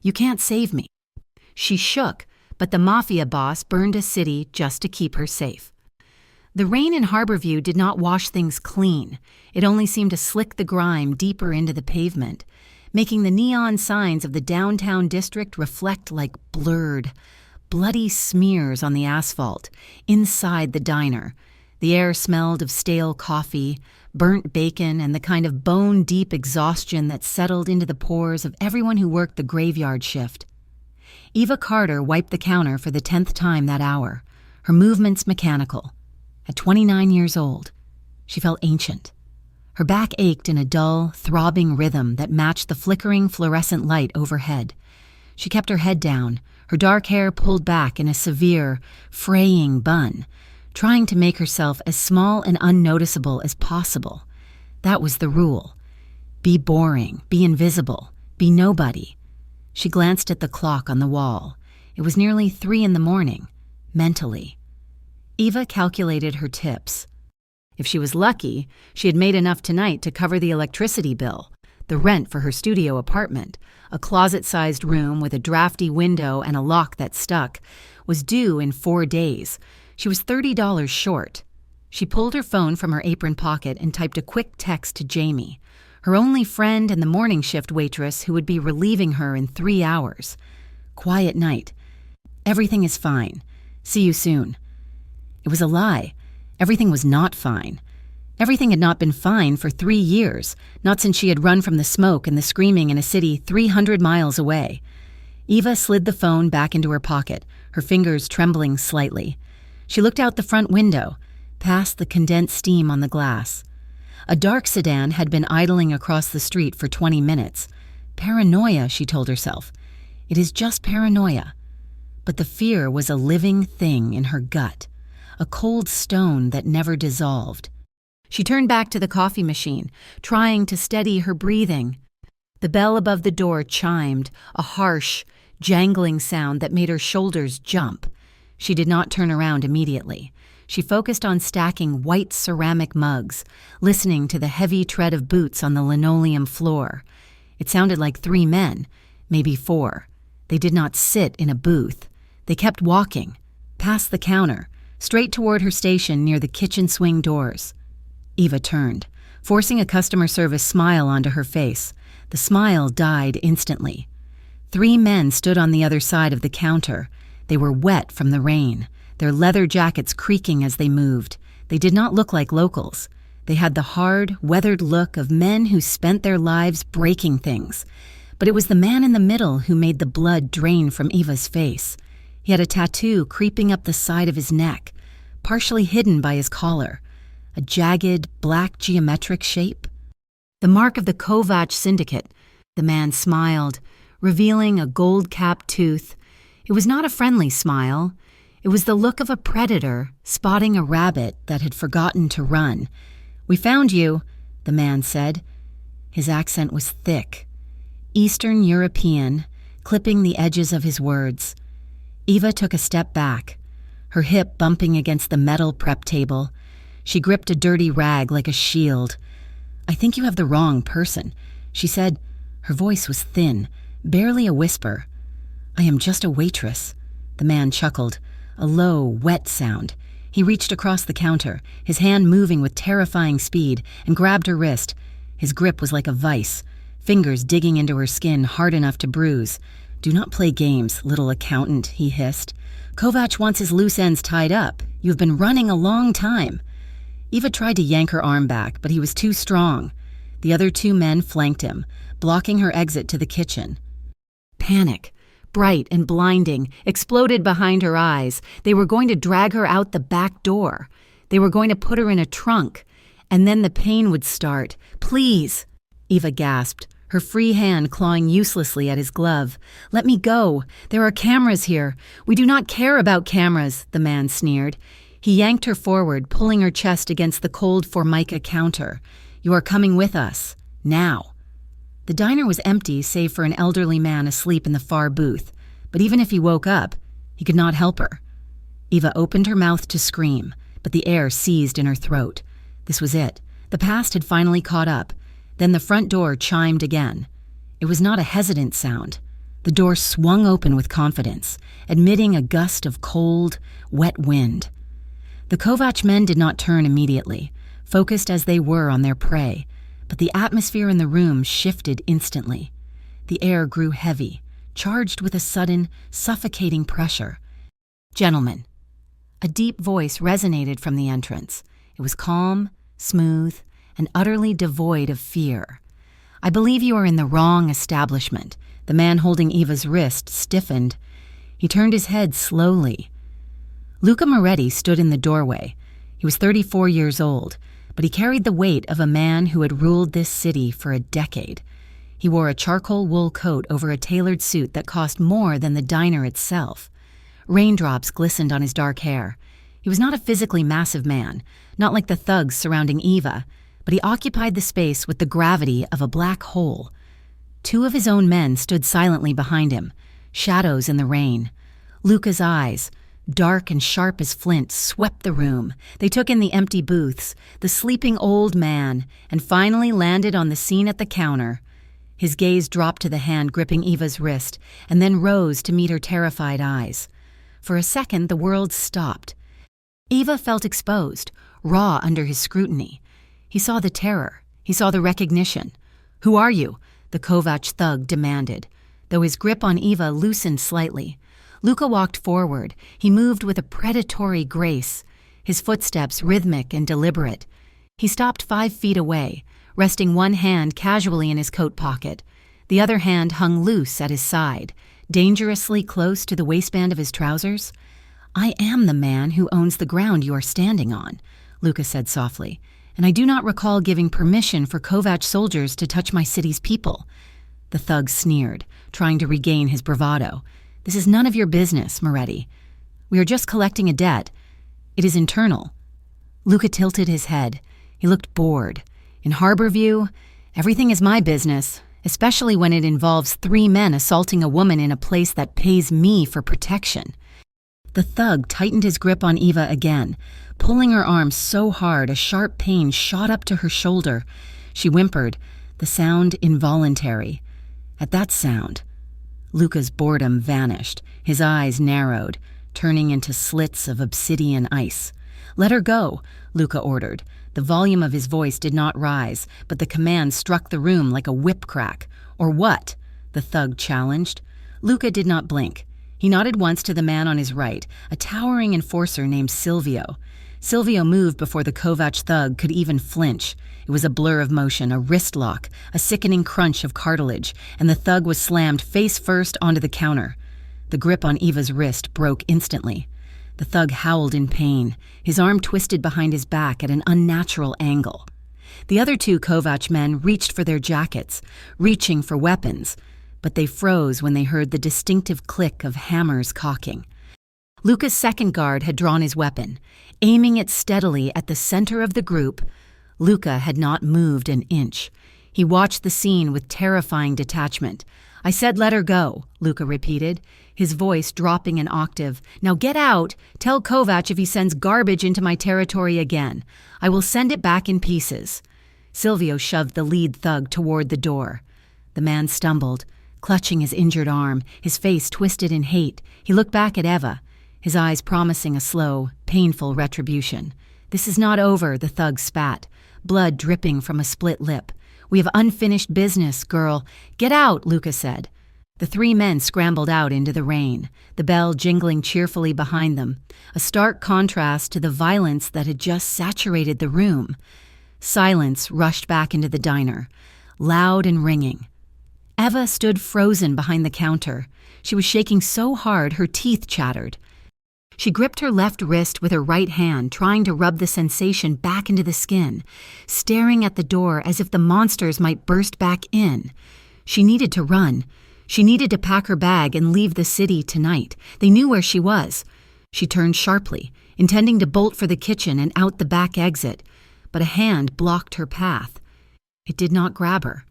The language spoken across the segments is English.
You can't save me." She shook, but the mafia boss burned a city just to keep her safe. The rain in Harborview did not wash things clean. It only seemed to slick the grime deeper into the pavement, making the neon signs of the downtown district reflect like blurred, bloody smears on the asphalt inside the diner. The air smelled of stale coffee, burnt bacon, and the kind of bone-deep exhaustion that settled into the pores of everyone who worked the graveyard shift. Eva Carter wiped the counter for the 10th time that hour, her movements mechanical. At 29 years old, she felt ancient. Her back ached in a dull, throbbing rhythm that matched the flickering fluorescent light overhead. She kept her head down, her dark hair pulled back in a severe, fraying bun, trying to make herself as small and unnoticeable as possible. That was the rule. Be boring, be invisible, be nobody. She glanced at the clock on the wall. It was nearly 3 a.m, mentally. Eva calculated her tips. If she was lucky, she had made enough tonight to cover the electricity bill, the rent for her studio apartment, a closet-sized room with a drafty window and a lock that stuck, was due in 4 days. She was $30 short. She pulled her phone from her apron pocket and typed a quick text to Jamie, her only friend and the morning shift waitress who would be relieving her in 3 hours. Quiet night. Everything is fine. See you soon. It was a lie. Everything was not fine. Everything had not been fine for 3 years, not since she had run from the smoke and the screaming in a city 300 miles away. Eva slid the phone back into her pocket, her fingers trembling slightly. She looked out the front window, past the condensed steam on the glass. A dark sedan had been idling across the street for 20 minutes. Paranoia, she told herself. It is just paranoia. But the fear was a living thing in her gut. A cold stone that never dissolved. She turned back to the coffee machine, trying to steady her breathing. The bell above the door chimed, a harsh, jangling sound that made her shoulders jump. She did not turn around immediately. She focused on stacking white ceramic mugs, listening to the heavy tread of boots on the linoleum floor. It sounded like 3 men, maybe 4. They did not sit in a booth. They kept walking, past the counter, straight toward her station near the kitchen swing doors. Eva turned, forcing a customer service smile onto her face. The smile died instantly. 3 men stood on the other side of the counter. They were wet from the rain, their leather jackets creaking as they moved. They did not look like locals. They had the hard, weathered look of men who spent their lives breaking things. But it was the man in the middle who made the blood drain from Eva's face. He had a tattoo creeping up the side of his neck, partially hidden by his collar, a jagged, black geometric shape. The mark of the Kovac syndicate. The man smiled, revealing a gold-capped tooth. It was not a friendly smile. It was the look of a predator spotting a rabbit that had forgotten to run. "We found you," the man said. His accent was thick, Eastern European, clipping the edges of his words. Eva took a step back, her hip bumping against the metal prep table. She gripped a dirty rag like a shield. "I think you have the wrong person," she said. Her voice was thin, barely a whisper. "I am just a waitress." The man chuckled, a low, wet sound. He reached across the counter, his hand moving with terrifying speed, and grabbed her wrist. His grip was like a vice, fingers digging into her skin hard enough to bruise. "Do not play games, little accountant," he hissed. "Kovac wants his loose ends tied up. You have been running a long time." Eva tried to yank her arm back, but he was too strong. The other 2 men flanked him, blocking her exit to the kitchen. Panic, bright and blinding, exploded behind her eyes. They were going to drag her out the back door. They were going to put her in a trunk. And then the pain would start. "Please," Eva gasped, her free hand clawing uselessly at his glove. "Let me go. There are cameras here. We do not care about cameras," the man sneered. He yanked her forward, pulling her chest against the cold Formica counter. "You are coming with us. Now." The diner was empty save for an elderly man asleep in the far booth, but even if he woke up, he could not help her. Eva opened her mouth to scream, but the air seized in her throat. This was it. The past had finally caught up. Then the front door chimed again. It was not a hesitant sound. The door swung open with confidence, admitting a gust of cold, wet wind. The Kovac men did not turn immediately, focused as they were on their prey, but the atmosphere in the room shifted instantly. The air grew heavy, charged with a sudden, suffocating pressure. "Gentlemen." A deep voice resonated from the entrance. It was calm, smooth, and utterly devoid of fear. "I believe you are in the wrong establishment." The man holding Eva's wrist stiffened. He turned his head slowly. Luca Moretti stood in the doorway. He was 34 years old, but he carried the weight of a man who had ruled this city for a decade. He wore a charcoal wool coat over a tailored suit that cost more than the diner itself. Raindrops glistened on his dark hair. He was not a physically massive man, not like the thugs surrounding Eva, but he occupied the space with the gravity of a black hole. Two of his own men stood silently behind him, shadows in the rain. Luca's eyes, dark and sharp as flint, swept the room. They took in the empty booths, the sleeping old man, and finally landed on the scene at the counter. His gaze dropped to the hand gripping Eva's wrist, and then rose to meet her terrified eyes. For a second, the world stopped. Eva felt exposed, raw under his scrutiny. He saw the terror. He saw the recognition. "Who are you?" the Kovac thug demanded. Though his grip on Eva loosened slightly, Luca walked forward. He moved with a predatory grace, his footsteps rhythmic and deliberate. He stopped 5 feet away, resting one hand casually in his coat pocket. The other hand hung loose at his side, dangerously close to the waistband of his trousers. "I am the man who owns the ground you are standing on," Luca said softly, "and I do not recall giving permission for Kovac soldiers to touch my city's people." The thug sneered, trying to regain his bravado. "This is none of your business, Moretti. We are just collecting a debt. It is internal." Luca tilted his head. He looked bored. "In Harborview, everything is my business, especially when it involves 3 men assaulting a woman in a place that pays me for protection." The thug tightened his grip on Eva again, pulling her arm so hard a sharp pain shot up to her shoulder. She whimpered, the sound involuntary. At that sound, Luca's boredom vanished. His eyes narrowed, turning into slits of obsidian ice. "Let her go," Luca ordered. The volume of his voice did not rise, but the command struck the room like a whip crack. "Or what?" the thug challenged. Luca did not blink. He nodded once to the man on his right, a towering enforcer named Silvio. Silvio moved before the Kovac thug could even flinch. It was a blur of motion, a wrist lock, a sickening crunch of cartilage, and the thug was slammed face first onto the counter. The grip on Eva's wrist broke instantly. The thug howled in pain, his arm twisted behind his back at an unnatural angle. The other 2 Kovac men reached for their jackets, reaching for weapons, but they froze when they heard the distinctive click of hammers cocking. Luca's second guard had drawn his weapon, aiming it steadily at the center of the group. Luca had not moved an inch. He watched the scene with terrifying detachment. "I said let her go," Luca repeated, his voice dropping an octave. "Now get out. Tell Kovac if he sends garbage into my territory again, I will send it back in pieces." Silvio shoved the lead thug toward the door. The man stumbled, clutching his injured arm, his face twisted in hate. He looked back at Eva, his eyes promising a slow, painful retribution. "This is not over," the thug spat, blood dripping from a split lip. "We have unfinished business, girl." "Get out," Luca said. The 3 men scrambled out into the rain, the bell jingling cheerfully behind them, a stark contrast to the violence that had just saturated the room. Silence rushed back into the diner, loud and ringing. Eva stood frozen behind the counter. She was shaking so hard her teeth chattered. She gripped her left wrist with her right hand, trying to rub the sensation back into the skin, staring at the door as if the monsters might burst back in. She needed to run. She needed to pack her bag and leave the city tonight. They knew where she was. She turned sharply, intending to bolt for the kitchen and out the back exit, but a hand blocked her path. It did not grab her.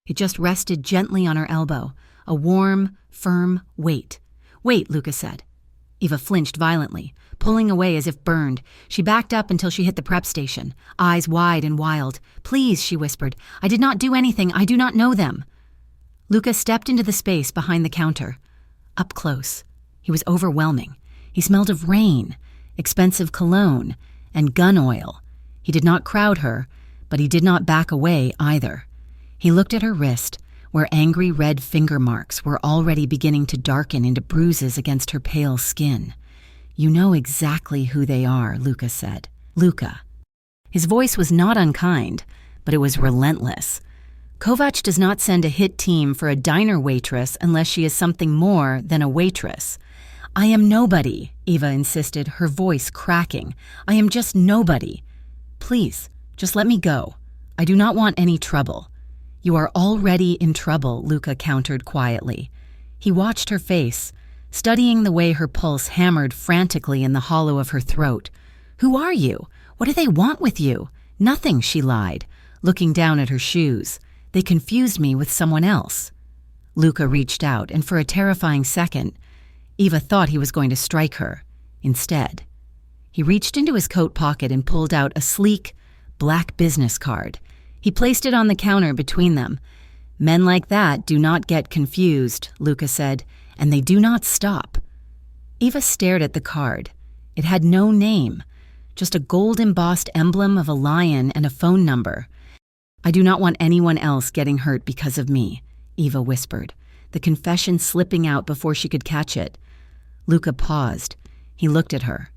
It just rested gently on her elbow, a warm, firm weight. "Wait," Luca said. Eva flinched violently, pulling away as if burned. She backed up until she hit the prep station, eyes wide and wild. "Please," she whispered. "I did not do anything. I do not know them." Luca stepped into the space behind the counter. Up close. He was overwhelming. He smelled of rain, expensive cologne, and gun oil. He did not crowd her, but he did not back away either. He looked at her wrist, where angry red finger marks were already beginning to darken into bruises against her pale skin. "You know exactly who they are," Luca said. "Luca." His voice was not unkind, but it was relentless. Kovac does not send a hit team for a diner waitress unless she is something more than a waitress. "I am nobody," Eva insisted, her voice cracking. "I am just nobody. Please, just let me go. I do not want any trouble." "You are already in trouble," Luca countered quietly. He watched her face, studying the way her pulse hammered frantically in the hollow of her throat. "Who are you? What do they want with you?" "Nothing," she lied, looking down at her shoes. "They confused me with someone else." Luca reached out, and for a terrifying second, Eva thought he was going to strike her. Instead, he reached into his coat pocket and pulled out a sleek, black business card. He placed it on the counter between them. "Men like that do not get confused," Luca said, "and they do not stop." Eva stared at the card. It had no name, just a gold-embossed emblem of a lion and a phone number. "I do not want anyone else getting hurt because of me," Eva whispered, the confession slipping out before she could catch it. Luca paused. He looked at her.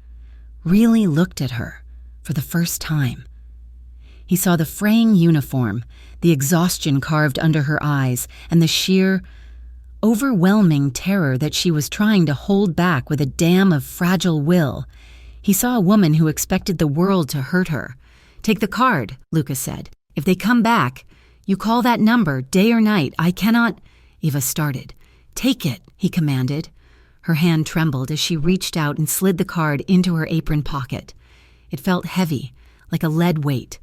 Really looked at her, for the first time. He saw the fraying uniform, the exhaustion carved under her eyes, and the sheer, overwhelming terror that she was trying to hold back with a dam of fragile will. He saw a woman who expected the world to hurt her. "Take the card," Luca said. "If they come back, you call that number, day or night. I cannot—" Eva started. "Take it," he commanded. Her hand trembled as she reached out and slid the card into her apron pocket. It felt heavy, like a lead weight.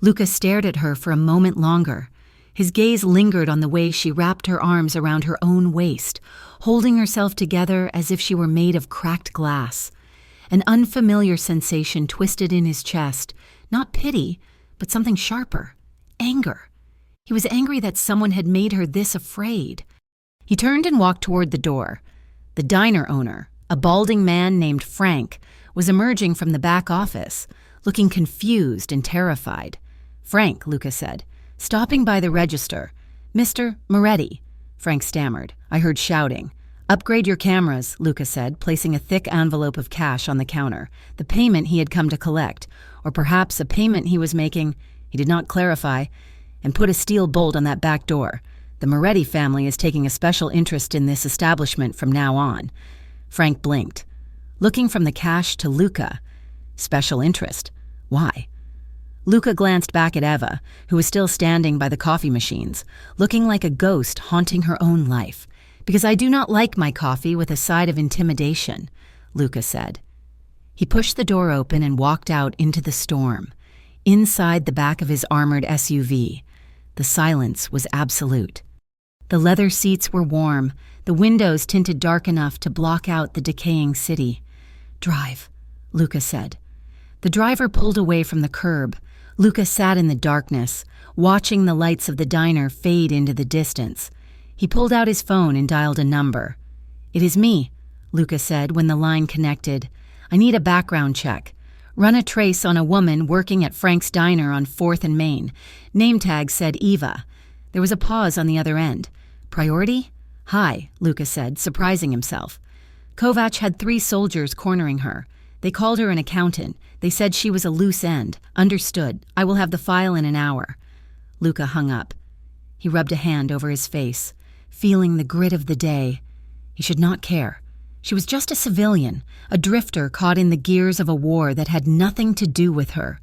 Luca stared at her for a moment longer. His gaze lingered on the way she wrapped her arms around her own waist, holding herself together as if she were made of cracked glass. An unfamiliar sensation twisted in his chest, not pity, but something sharper, anger. He was angry that someone had made her this afraid. He turned and walked toward the door. The diner owner, a balding man named Frank, was emerging from the back office, looking confused and terrified. "Frank," Luca said, stopping by the register. "Mr. Moretti," Frank stammered. "I heard shouting." "Upgrade your cameras," Luca said, placing a thick envelope of cash on the counter, the payment he had come to collect, or perhaps a payment he was making, he did not clarify, "and put a steel bolt on that back door. The Moretti family is taking a special interest in this establishment from now on." Frank blinked, looking from the cash to Luca. Special interest? Why? Luca glanced back at Eva, who was still standing by the coffee machines, looking like a ghost haunting her own life. "Because I do not like my coffee with a side of intimidation," Luca said. He pushed the door open and walked out into the storm. Inside the back of his armored SUV, the silence was absolute. The leather seats were warm, the windows tinted dark enough to block out the decaying city. "Drive," Luca said. The driver pulled away from the curb. Luca sat in the darkness, watching the lights of the diner fade into the distance. He pulled out his phone and dialed a number. "It is me," Luca said when the line connected. "I need a background check. Run a trace on a woman working at Frank's Diner on 4th and Main. Name tag said Eva." There was a pause on the other end. "Priority?" "Hi," Luca said, surprising himself. Kovac had 3 soldiers cornering her. They called her an accountant. They said she was a loose end. "Understood. I will have the file in an hour." Luca hung up. He rubbed a hand over his face, feeling the grit of the day. He should not care. She was just a civilian, a drifter caught in the gears of a war that had nothing to do with her.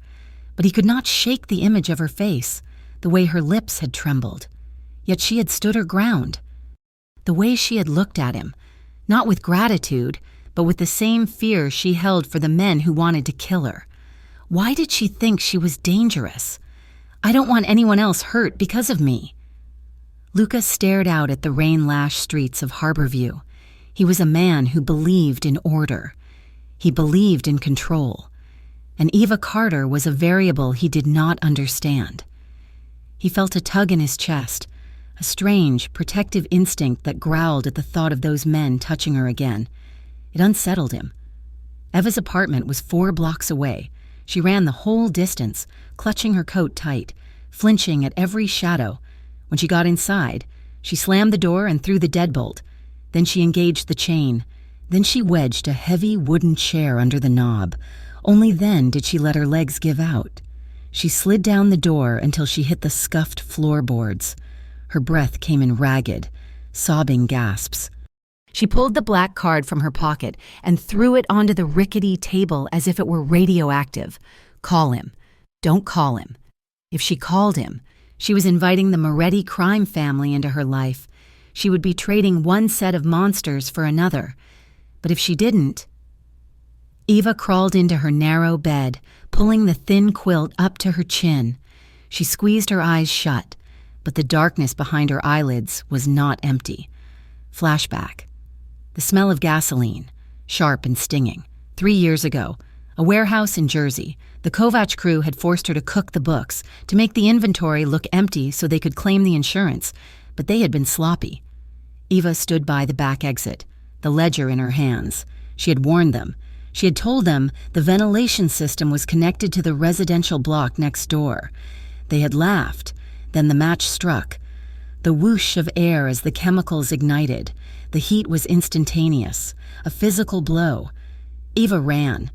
But he could not shake the image of her face, the way her lips had trembled. Yet she had stood her ground. The way she had looked at him, not with gratitude, but with the same fear she held for the men who wanted to kill her. Why did she think she was dangerous? "I don't want anyone else hurt because of me." Luca stared out at the rain-lashed streets of Harborview. He was a man who believed in order. He believed in control. And Eva Carter was a variable he did not understand. He felt a tug in his chest, a strange, protective instinct that growled at the thought of those men touching her again. It unsettled him. Eva's apartment was 4 blocks away. She ran the whole distance, clutching her coat tight, flinching at every shadow. When she got inside, she slammed the door and threw the deadbolt. Then she engaged the chain. Then she wedged a heavy wooden chair under the knob. Only then did she let her legs give out. She slid down the door until she hit the scuffed floorboards. Her breath came in ragged, sobbing gasps. She pulled the black card from her pocket and threw it onto the rickety table as if it were radioactive. Call him. Don't call him. If she called him, she was inviting the Moretti crime family into her life. She would be trading one set of monsters for another. But if she didn't... Eva crawled into her narrow bed, pulling the thin quilt up to her chin. She squeezed her eyes shut, but the darkness behind her eyelids was not empty. Flashback. The smell of gasoline, sharp and stinging. 3 years ago, a warehouse in Jersey. The Kovac crew had forced her to cook the books, to make the inventory look empty so they could claim the insurance, but they had been sloppy. Eva stood by the back exit, the ledger in her hands. She had warned them. She had told them the ventilation system was connected to the residential block next door. They had laughed. Then the match struck. The whoosh of air as the chemicals ignited. The heat was instantaneous, a physical blow. Eva ran.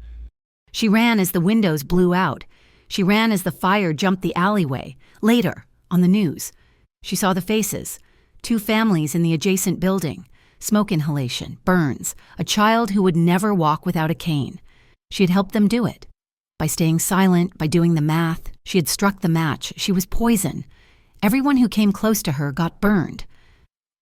She ran as the windows blew out. She ran as the fire jumped the alleyway. Later, on the news, she saw the faces. 2 families in the adjacent building. Smoke inhalation, burns, a child who would never walk without a cane. She had helped them do it. By staying silent, by doing the math, she had struck the match. She was poison. Everyone who came close to her got burned.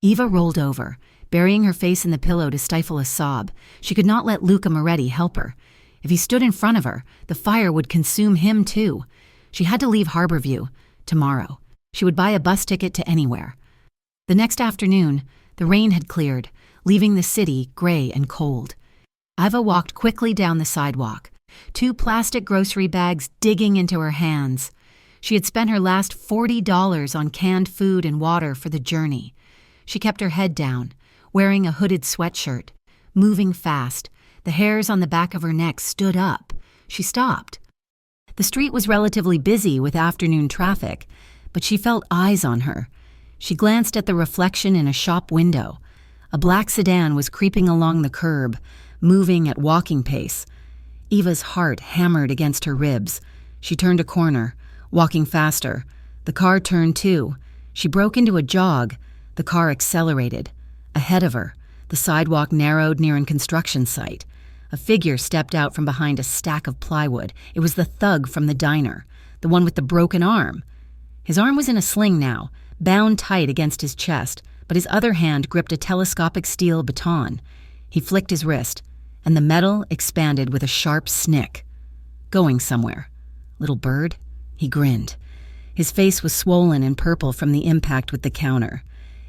Eva rolled over, burying her face in the pillow to stifle a sob. She could not let Luca Moretti help her. If he stood in front of her, the fire would consume him too. She had to leave Harborview. Tomorrow. She would buy a bus ticket to anywhere. The next afternoon, the rain had cleared, leaving the city gray and cold. Eva walked quickly down the sidewalk, 2 plastic grocery bags digging into her hands. She had spent her last $40 on canned food and water for the journey. She kept her head down, wearing a hooded sweatshirt, moving fast. The hairs on the back of her neck stood up. She stopped. The street was relatively busy with afternoon traffic, but she felt eyes on her. She glanced at the reflection in a shop window. A black sedan was creeping along the curb, moving at walking pace. Eva's heart hammered against her ribs. She turned a corner, walking faster. The car turned too. She broke into a jog. The car accelerated. Ahead of her, the sidewalk narrowed near a construction site. A figure stepped out from behind a stack of plywood. It was the thug from the diner, the one with the broken arm. His arm was in a sling now, bound tight against his chest, but his other hand gripped a telescopic steel baton. He flicked his wrist, and the metal expanded with a sharp snick. Going somewhere. Little bird? He grinned. His face was swollen and purple from the impact with the counter.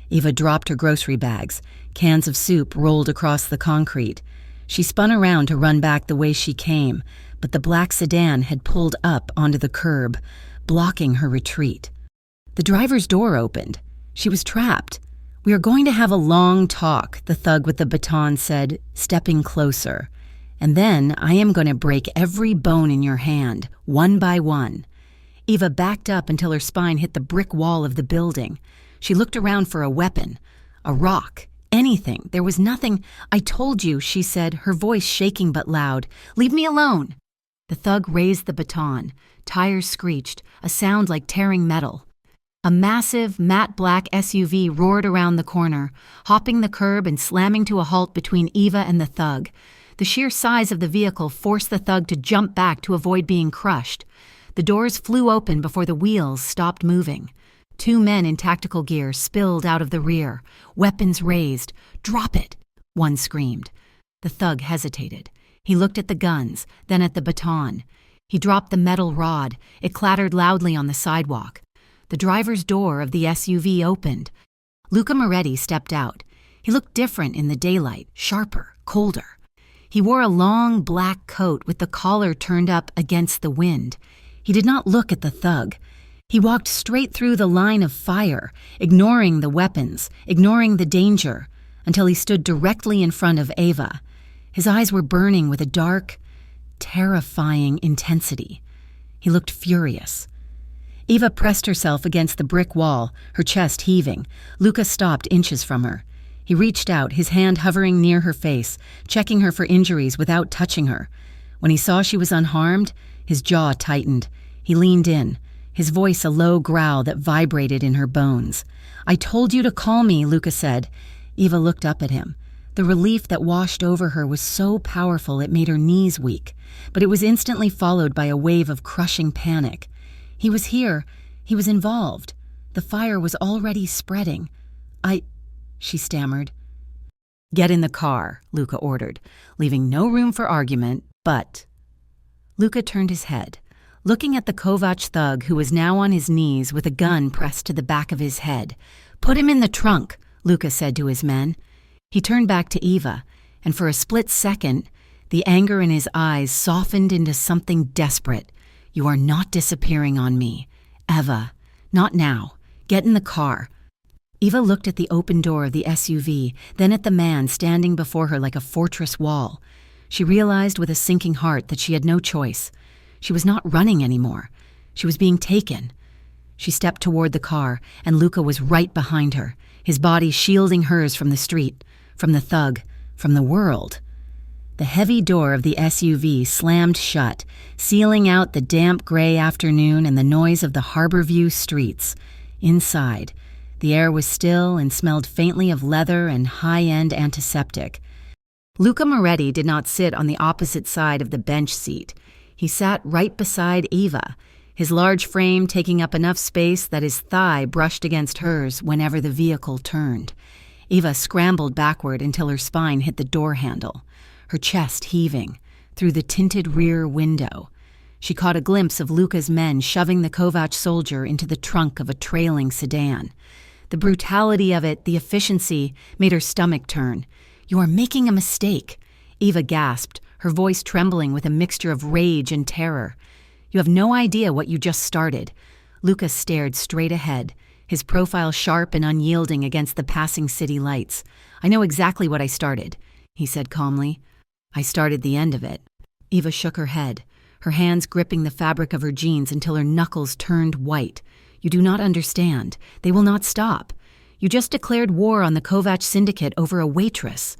Eva dropped her grocery bags. Cans of soup rolled across the concrete. She spun around to run back the way she came, but the black sedan had pulled up onto the curb, blocking her retreat. The driver's door opened. She was trapped. "We are going to have a long talk," the thug with the baton said, stepping closer. "And then I am going to break every bone in your hand, one by one." Eva backed up until her spine hit the brick wall of the building. She looked around for a weapon, a rock, anything. There was nothing. "I told you," she said, her voice shaking but loud. "Leave me alone." The thug raised the baton. Tires screeched, a sound like tearing metal. A massive, matte black SUV roared around the corner, hopping the curb and slamming to a halt between Eva and the thug. The sheer size of the vehicle forced the thug to jump back to avoid being crushed. The doors flew open before the wheels stopped moving. 2 men in tactical gear spilled out of the rear, weapons raised. "Drop it!" one screamed. The thug hesitated. He looked at the guns, then at the baton. He dropped the metal rod. It clattered loudly on the sidewalk. The driver's door of the SUV opened. Luca Moretti stepped out. He looked different in the daylight, sharper, colder. He wore a long black coat with the collar turned up against the wind. He did not look at the thug. He walked straight through the line of fire, ignoring the weapons, ignoring the danger, until he stood directly in front of Ava. His eyes were burning with a dark, terrifying intensity. He looked furious. Eva pressed herself against the brick wall, her chest heaving. Luca stopped inches from her. He reached out, his hand hovering near her face, checking her for injuries without touching her. When he saw she was unharmed, his jaw tightened. He leaned in, his voice a low growl that vibrated in her bones. "I told you to call me," Luca said. Eva looked up at him. The relief that washed over her was so powerful it made her knees weak, but it was instantly followed by a wave of crushing panic. He was here. He was involved. The fire was already spreading. She stammered. "Get in the car," Luca ordered, leaving no room for argument, but... Luca turned his head, looking at the Kovac thug who was now on his knees with a gun pressed to the back of his head. "Put him in the trunk," Luca said to his men. He turned back to Eva, and for a split second, the anger in his eyes softened into something desperate. "You are not disappearing on me. Eva, not now. Get in the car." Eva looked at the open door of the SUV, then at the man standing before her like a fortress wall. She realized with a sinking heart that she had no choice. She was not running anymore. She was being taken. She stepped toward the car, and Luca was right behind her, his body shielding hers from the street, from the thug, from the world. The heavy door of the SUV slammed shut, sealing out the damp gray afternoon and the noise of the Harborview streets. Inside, the air was still and smelled faintly of leather and high-end antiseptic. Luca Moretti did not sit on the opposite side of the bench seat. He sat right beside Eva, his large frame taking up enough space that his thigh brushed against hers whenever the vehicle turned. Eva scrambled backward until her spine hit the door handle, her chest heaving, through the tinted rear window. She caught a glimpse of Luca's men shoving the Kovac soldier into the trunk of a trailing sedan. The brutality of it, the efficiency, made her stomach turn. "You are making a mistake," Eva gasped, her voice trembling with a mixture of rage and terror. "You have no idea what you just started." Luca stared straight ahead, his profile sharp and unyielding against the passing city lights. "I know exactly what I started," he said calmly. "I started the end of it." Eva shook her head, her hands gripping the fabric of her jeans until her knuckles turned white. "You do not understand. They will not stop. You just declared war on the Kovac syndicate over a waitress.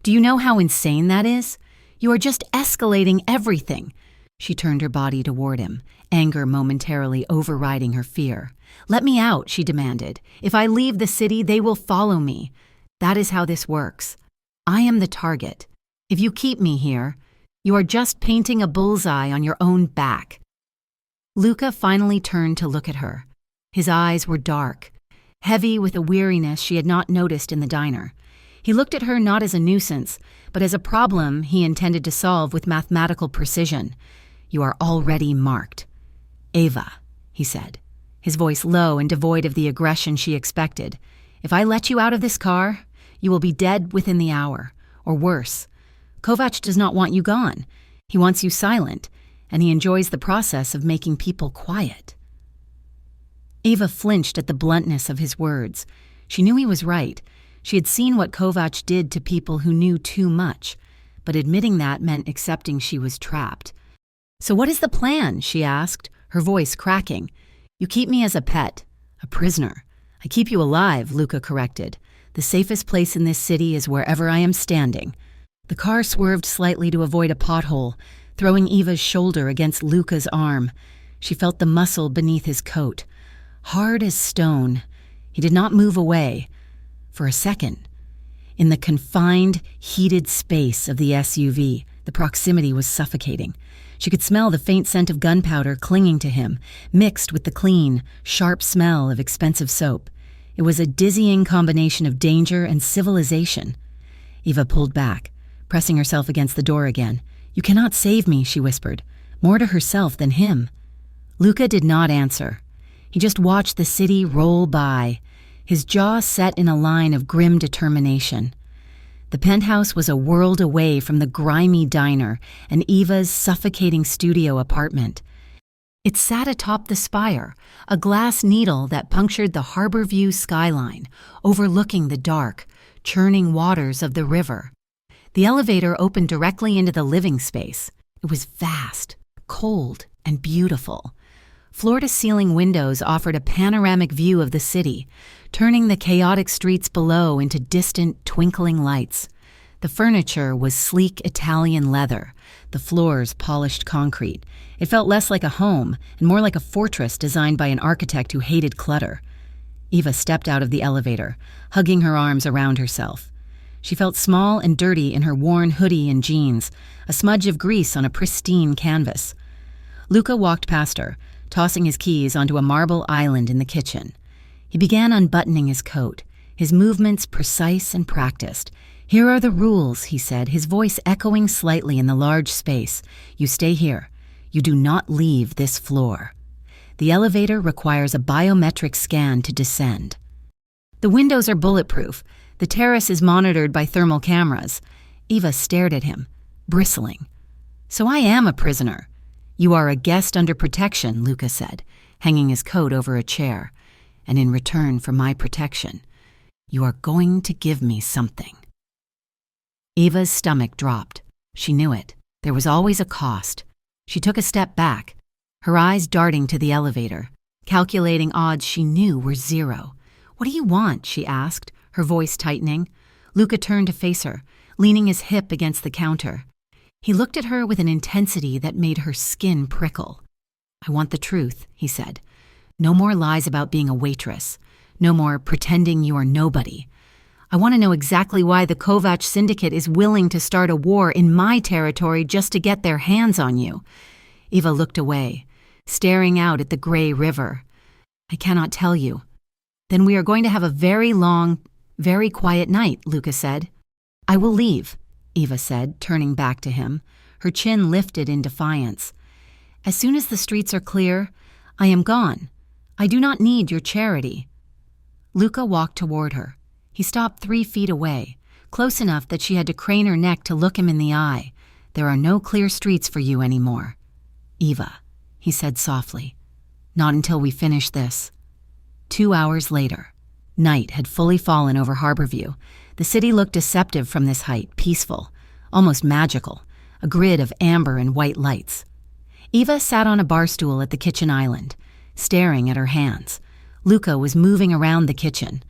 Do you know how insane that is? You are just escalating everything." She turned her body toward him, anger momentarily overriding her fear. "Let me out," she demanded. "If I leave the city, they will follow me. That is how this works. I am the target. If you keep me here, you are just painting a bullseye on your own back." Luca finally turned to look at her. His eyes were dark, heavy with a weariness she had not noticed in the diner. He looked at her not as a nuisance, but as a problem he intended to solve with mathematical precision. "You are already marked." "Ava," he said, his voice low and devoid of the aggression she expected. "If I let you out of this car, you will be dead within the hour, or worse. Kovac does not want you gone. He wants you silent, and he enjoys the process of making people quiet." Eva flinched at the bluntness of his words. She knew he was right. She had seen what Kovac did to people who knew too much, but admitting that meant accepting she was trapped. "So what is the plan?" she asked, her voice cracking. "You keep me as a pet, a prisoner. I keep you alive," Luca corrected. "The safest place in this city is wherever I am standing." The car swerved slightly to avoid a pothole, throwing Eva's shoulder against Luca's arm. She felt the muscle beneath his coat. Hard as stone, he did not move away. For a second. In the confined, heated space of the SUV, the proximity was suffocating. She could smell the faint scent of gunpowder clinging to him, mixed with the clean, sharp smell of expensive soap. It was a dizzying combination of danger and civilization. Eva pulled back, pressing herself against the door again. "You cannot save me," she whispered, more to herself than him. Luca did not answer. He just watched the city roll by, his jaw set in a line of grim determination. The penthouse was a world away from the grimy diner and Eva's suffocating studio apartment. It sat atop the spire, a glass needle that punctured the harbor view skyline, overlooking the dark, churning waters of the river. The elevator opened directly into the living space. It was vast, cold, and beautiful. Floor-to-ceiling windows offered a panoramic view of the city, turning the chaotic streets below into distant, twinkling lights. The furniture was sleek Italian leather, the floors polished concrete. It felt less like a home and more like a fortress designed by an architect who hated clutter. Eva stepped out of the elevator, hugging her arms around herself. She felt small and dirty in her worn hoodie and jeans, a smudge of grease on a pristine canvas. Luca walked past her, tossing his keys onto a marble island in the kitchen. He began unbuttoning his coat, his movements precise and practiced. "Here are the rules," he said, his voice echoing slightly in the large space. "You stay here. You do not leave this floor. The elevator requires a biometric scan to descend. The windows are bulletproof. The terrace is monitored by thermal cameras." Eva stared at him, bristling. "So I am a prisoner." "You are a guest under protection," Luca said, hanging his coat over a chair. "And in return for my protection, you are going to give me something." Eva's stomach dropped. She knew it. There was always a cost. She took a step back, her eyes darting to the elevator, calculating odds she knew were 0. "What do you want?" she asked, her voice tightening. Luca turned to face her, leaning his hip against the counter. He looked at her with an intensity that made her skin prickle. "I want the truth," he said. "No more lies about being a waitress. No more pretending you are nobody. I want to know exactly why the Kovac syndicate is willing to start a war in my territory just to get their hands on you." Eva looked away, staring out at the gray river. "I cannot tell you." "Then we are going to have a very long, very quiet night," Luca said. "I will leave," Eva said, turning back to him, her chin lifted in defiance. "As soon as the streets are clear, I am gone. I do not need your charity." Luca walked toward her. He stopped 3 feet away, close enough that she had to crane her neck to look him in the eye. "There are no clear streets for you anymore, Eva," he said softly. "Not until we finish this." 2 hours later, night had fully fallen over Harborview. The city looked deceptive from this height, peaceful, almost magical, a grid of amber and white lights. Eva sat on a bar stool at the kitchen island, staring at her hands. Luca was moving around the kitchen.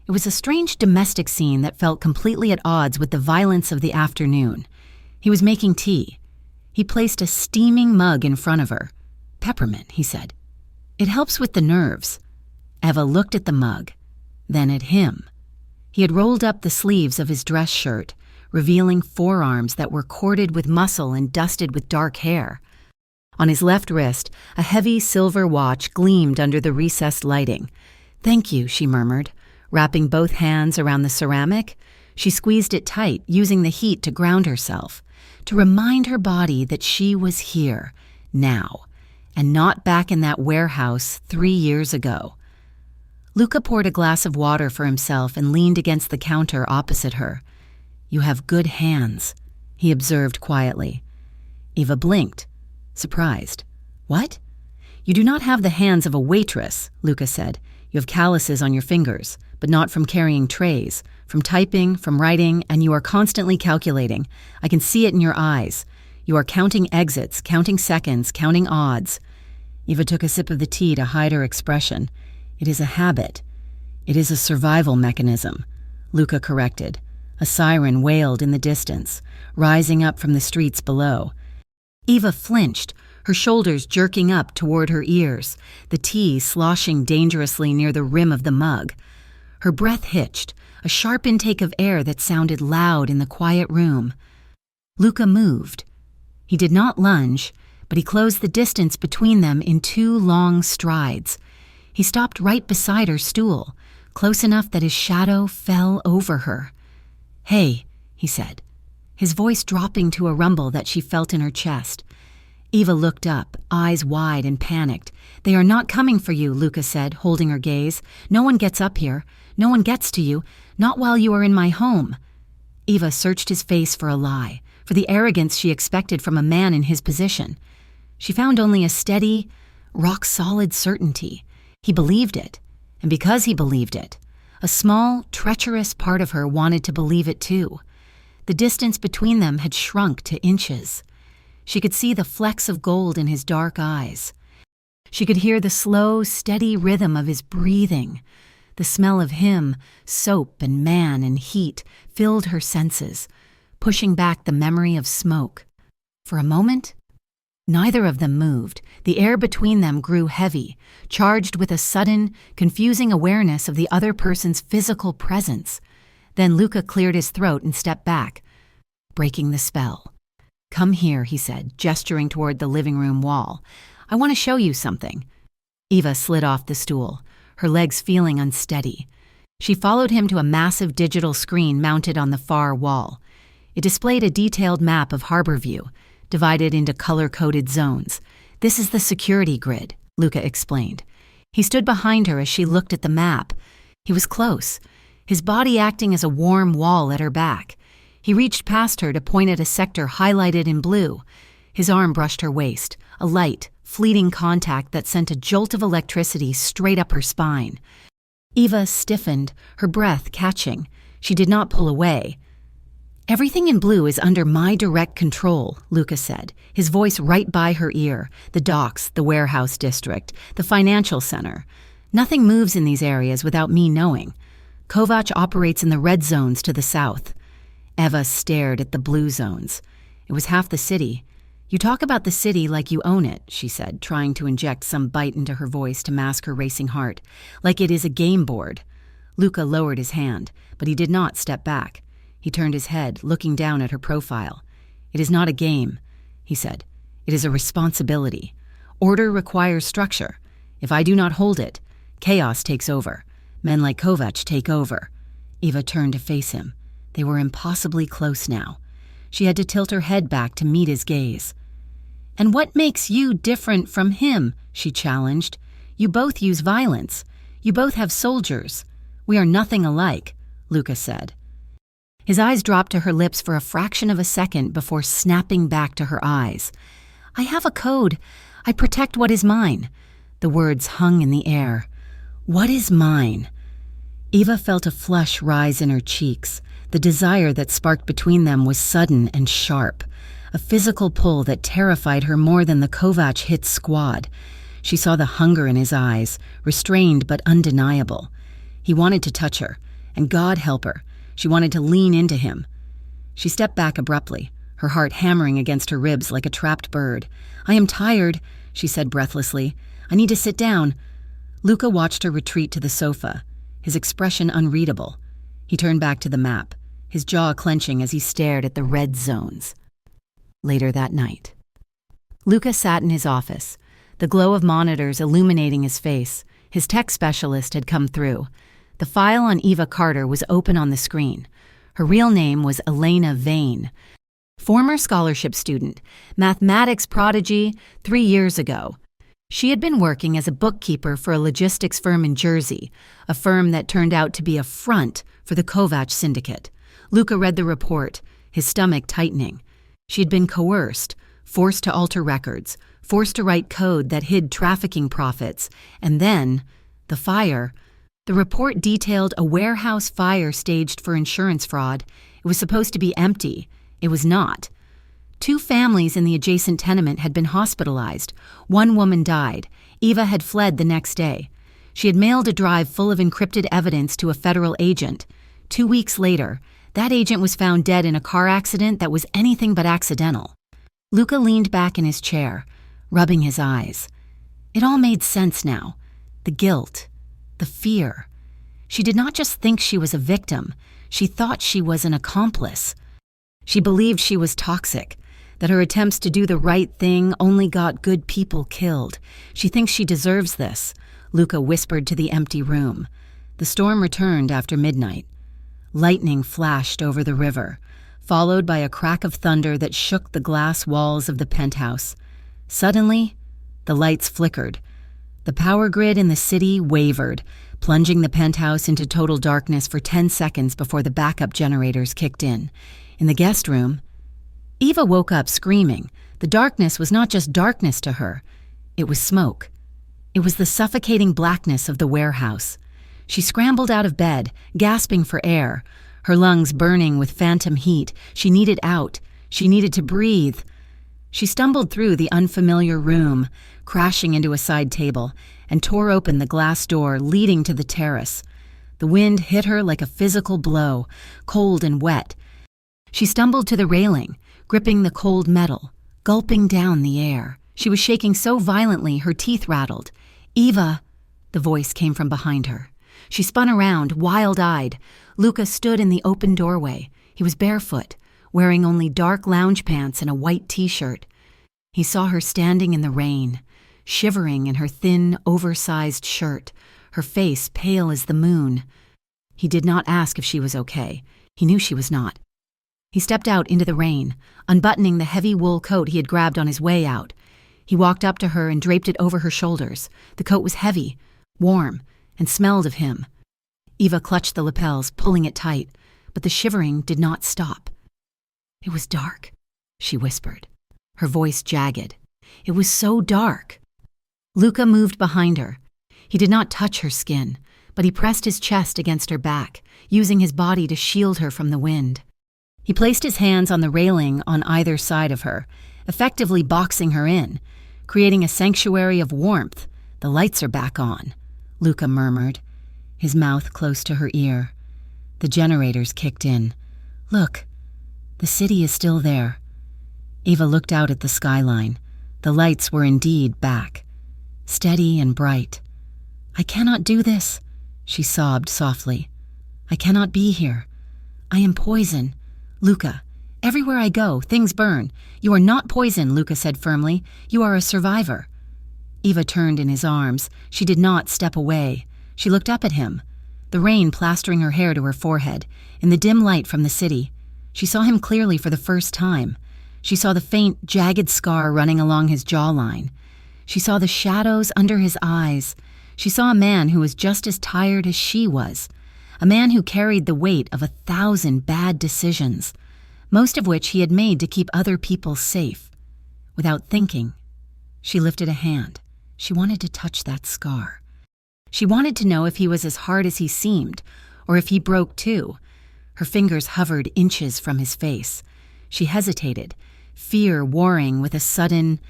It was a strange domestic scene that felt completely at odds with the violence of the afternoon. He was making tea. He placed a steaming mug in front of her. "Peppermint," he said. "It helps with the nerves." Eva looked at the mug, then at him. He had rolled up the sleeves of his dress shirt, revealing forearms that were corded with muscle and dusted with dark hair. On his left wrist, a heavy silver watch gleamed under the recessed lighting. "Thank you," she murmured. Wrapping both hands around the ceramic, she squeezed it tight, using the heat to ground herself, to remind her body that she was here, now, and not back in that warehouse 3 years ago. Luca poured a glass of water for himself and leaned against the counter opposite her. "You have good hands," he observed quietly. Eva blinked, surprised. "What?" "You do not have the hands of a waitress," Luca said. "You have calluses on your fingers, but not from carrying trays, from typing, from writing, and you are constantly calculating. I can see it in your eyes. You are counting exits, counting seconds, counting odds." Eva took a sip of the tea to hide her expression. "It is a habit. It is a survival mechanism," Luca corrected. A siren wailed in the distance, rising up from the streets below. Eva flinched, her shoulders jerking up toward her ears, the tea sloshing dangerously near the rim of the mug. Her breath hitched, a sharp intake of air that sounded loud in the quiet room. Luca moved. He did not lunge, but he closed the distance between them in 2 long strides. He stopped right beside her stool, close enough that his shadow fell over her. "Hey," he said, his voice dropping to a rumble that she felt in her chest. Eva looked up, eyes wide and panicked. "They are not coming for you," Luca said, holding her gaze. "No one gets up here. No one gets to you. Not while you are in my home." Eva searched his face for a lie, for the arrogance she expected from a man in his position. She found only a steady, rock-solid certainty. He believed it, and because he believed it, a small, treacherous part of her wanted to believe it too. The distance between them had shrunk to inches. She could see the flecks of gold in his dark eyes. She could hear the slow, steady rhythm of his breathing. The smell of him, soap and man and heat, filled her senses, pushing back the memory of smoke. For a moment, neither of them moved. The air between them grew heavy, charged with a sudden, confusing awareness of the other person's physical presence. Then Luca cleared his throat and stepped back, breaking the spell. "Come here," he said, gesturing toward the living room wall. "I want to show you something." Eva slid off the stool, her legs feeling unsteady. She followed him to a massive digital screen mounted on the far wall. It displayed a detailed map of Harborview, divided into color-coded zones. "This is the security grid," Luca explained. He stood behind her as she looked at the map. He was close, his body acting as a warm wall at her back. He reached past her to point at a sector highlighted in blue. His arm brushed her waist, a light, fleeting contact that sent a jolt of electricity straight up her spine. Eva stiffened, her breath catching. She did not pull away. "Everything in blue is under my direct control," Luca said, his voice right by her ear. "The docks, the warehouse district, the financial center. Nothing moves in these areas without me knowing. Kovac operates in the red zones to the south." Eva stared at the blue zones. It was half the city. "You talk about the city like you own it," she said, trying to inject some bite into her voice to mask her racing heart. "Like it is a game board." Luca lowered his hand, but he did not step back. He turned his head, looking down at her profile. "It is not a game," he said. "It is a responsibility. Order requires structure. If I do not hold it, chaos takes over. Men like Kovac take over." Eva turned to face him. They were impossibly close now. She had to tilt her head back to meet his gaze. "And what makes you different from him?" she challenged. "You both use violence. You both have soldiers. We are nothing alike," Luca said. His eyes dropped to her lips for a fraction of a second before snapping back to her eyes. "I have a code. I protect what is mine." The words hung in the air. "What is mine?" Eva felt a flush rise in her cheeks. The desire that sparked between them was sudden and sharp, a physical pull that terrified her more than the Kovac hit squad. She saw the hunger in his eyes, restrained but undeniable. He wanted to touch her, and God help her, she wanted to lean into him. She stepped back abruptly, her heart hammering against her ribs like a trapped bird. "I am tired," she said breathlessly. "I need to sit down." Luca watched her retreat to the sofa, his expression unreadable. He turned back to the map, his jaw clenching as he stared at the red zones. Later that night, Luca sat in his office, the glow of monitors illuminating his face. His tech specialist had come through. The file on Eva Carter was open on the screen. Her real name was Elena Vane. Former scholarship student, mathematics prodigy, 3 years ago. She had been working as a bookkeeper for a logistics firm in Jersey, a firm that turned out to be a front for the Kovac syndicate. Luca read the report, his stomach tightening. She had been coerced, forced to alter records, forced to write code that hid trafficking profits, and then, the fire. The report detailed a warehouse fire staged for insurance fraud. It was supposed to be empty. It was not. 2 families in the adjacent tenement had been hospitalized. 1 woman died. Eva had fled the next day. She had mailed a drive full of encrypted evidence to a federal agent. 2 weeks later, that agent was found dead in a car accident that was anything but accidental. Luca leaned back in his chair, rubbing his eyes. It all made sense now. The guilt, the fear. She did not just think she was a victim. She thought she was an accomplice. She believed she was toxic, that her attempts to do the right thing only got good people killed. She thinks she deserves this, Luca whispered to the empty room. The storm returned after midnight. Lightning flashed over the river, followed by a crack of thunder that shook the glass walls of the penthouse. Suddenly, the lights flickered. The power grid in the city wavered, plunging the penthouse into total darkness for 10 seconds before the backup generators kicked in. In the guest room, Eva woke up screaming. The darkness was not just darkness to her. It was smoke. It was the suffocating blackness of the warehouse. She scrambled out of bed, gasping for air, her lungs burning with phantom heat. She needed out. She needed to breathe. She stumbled through the unfamiliar room, crashing into a side table, and tore open the glass door leading to the terrace. The wind hit her like a physical blow, cold and wet. She stumbled to the railing, gripping the cold metal, gulping down the air. She was shaking so violently her teeth rattled. "Eva!" The voice came from behind her. She spun around, wild-eyed. Luca stood in the open doorway. He was barefoot, wearing only dark lounge pants and a white t-shirt. He saw her standing in the rain, shivering in her thin, oversized shirt, her face pale as the moon. He did not ask if she was okay. He knew she was not. He stepped out into the rain, unbuttoning the heavy wool coat he had grabbed on his way out. He walked up to her and draped it over her shoulders. The coat was heavy, warm, and smelled of him. Eva clutched the lapels, pulling it tight, but the shivering did not stop. "It was dark," she whispered, her voice jagged. "It was so dark." Luca moved behind her. He did not touch her skin, but he pressed his chest against her back, using his body to shield her from the wind. He placed his hands on the railing on either side of her, effectively boxing her in, creating a sanctuary of warmth. "The lights are back on," Luca murmured, his mouth close to her ear. "The generators kicked in. Look, the city is still there." Eva looked out at the skyline. The lights were indeed back, steady and bright. "I cannot do this," she sobbed softly. "I cannot be here. I am poison. Luca, everywhere I go, things burn." "You are not poison," Luca said firmly. "You are a survivor." Eva turned in his arms. She did not step away. She looked up at him, the rain plastering her hair to her forehead. In the dim light from the city, she saw him clearly for the first time. She saw the faint, jagged scar running along his jawline. She saw the shadows under his eyes. She saw a man who was just as tired as she was, a man who carried the weight of 1,000 bad decisions, most of which he had made to keep other people safe. Without thinking, she lifted a hand. She wanted to touch that scar. She wanted to know if he was as hard as he seemed, or if he broke too. Her fingers hovered inches from his face. She hesitated, fear warring with a sudden,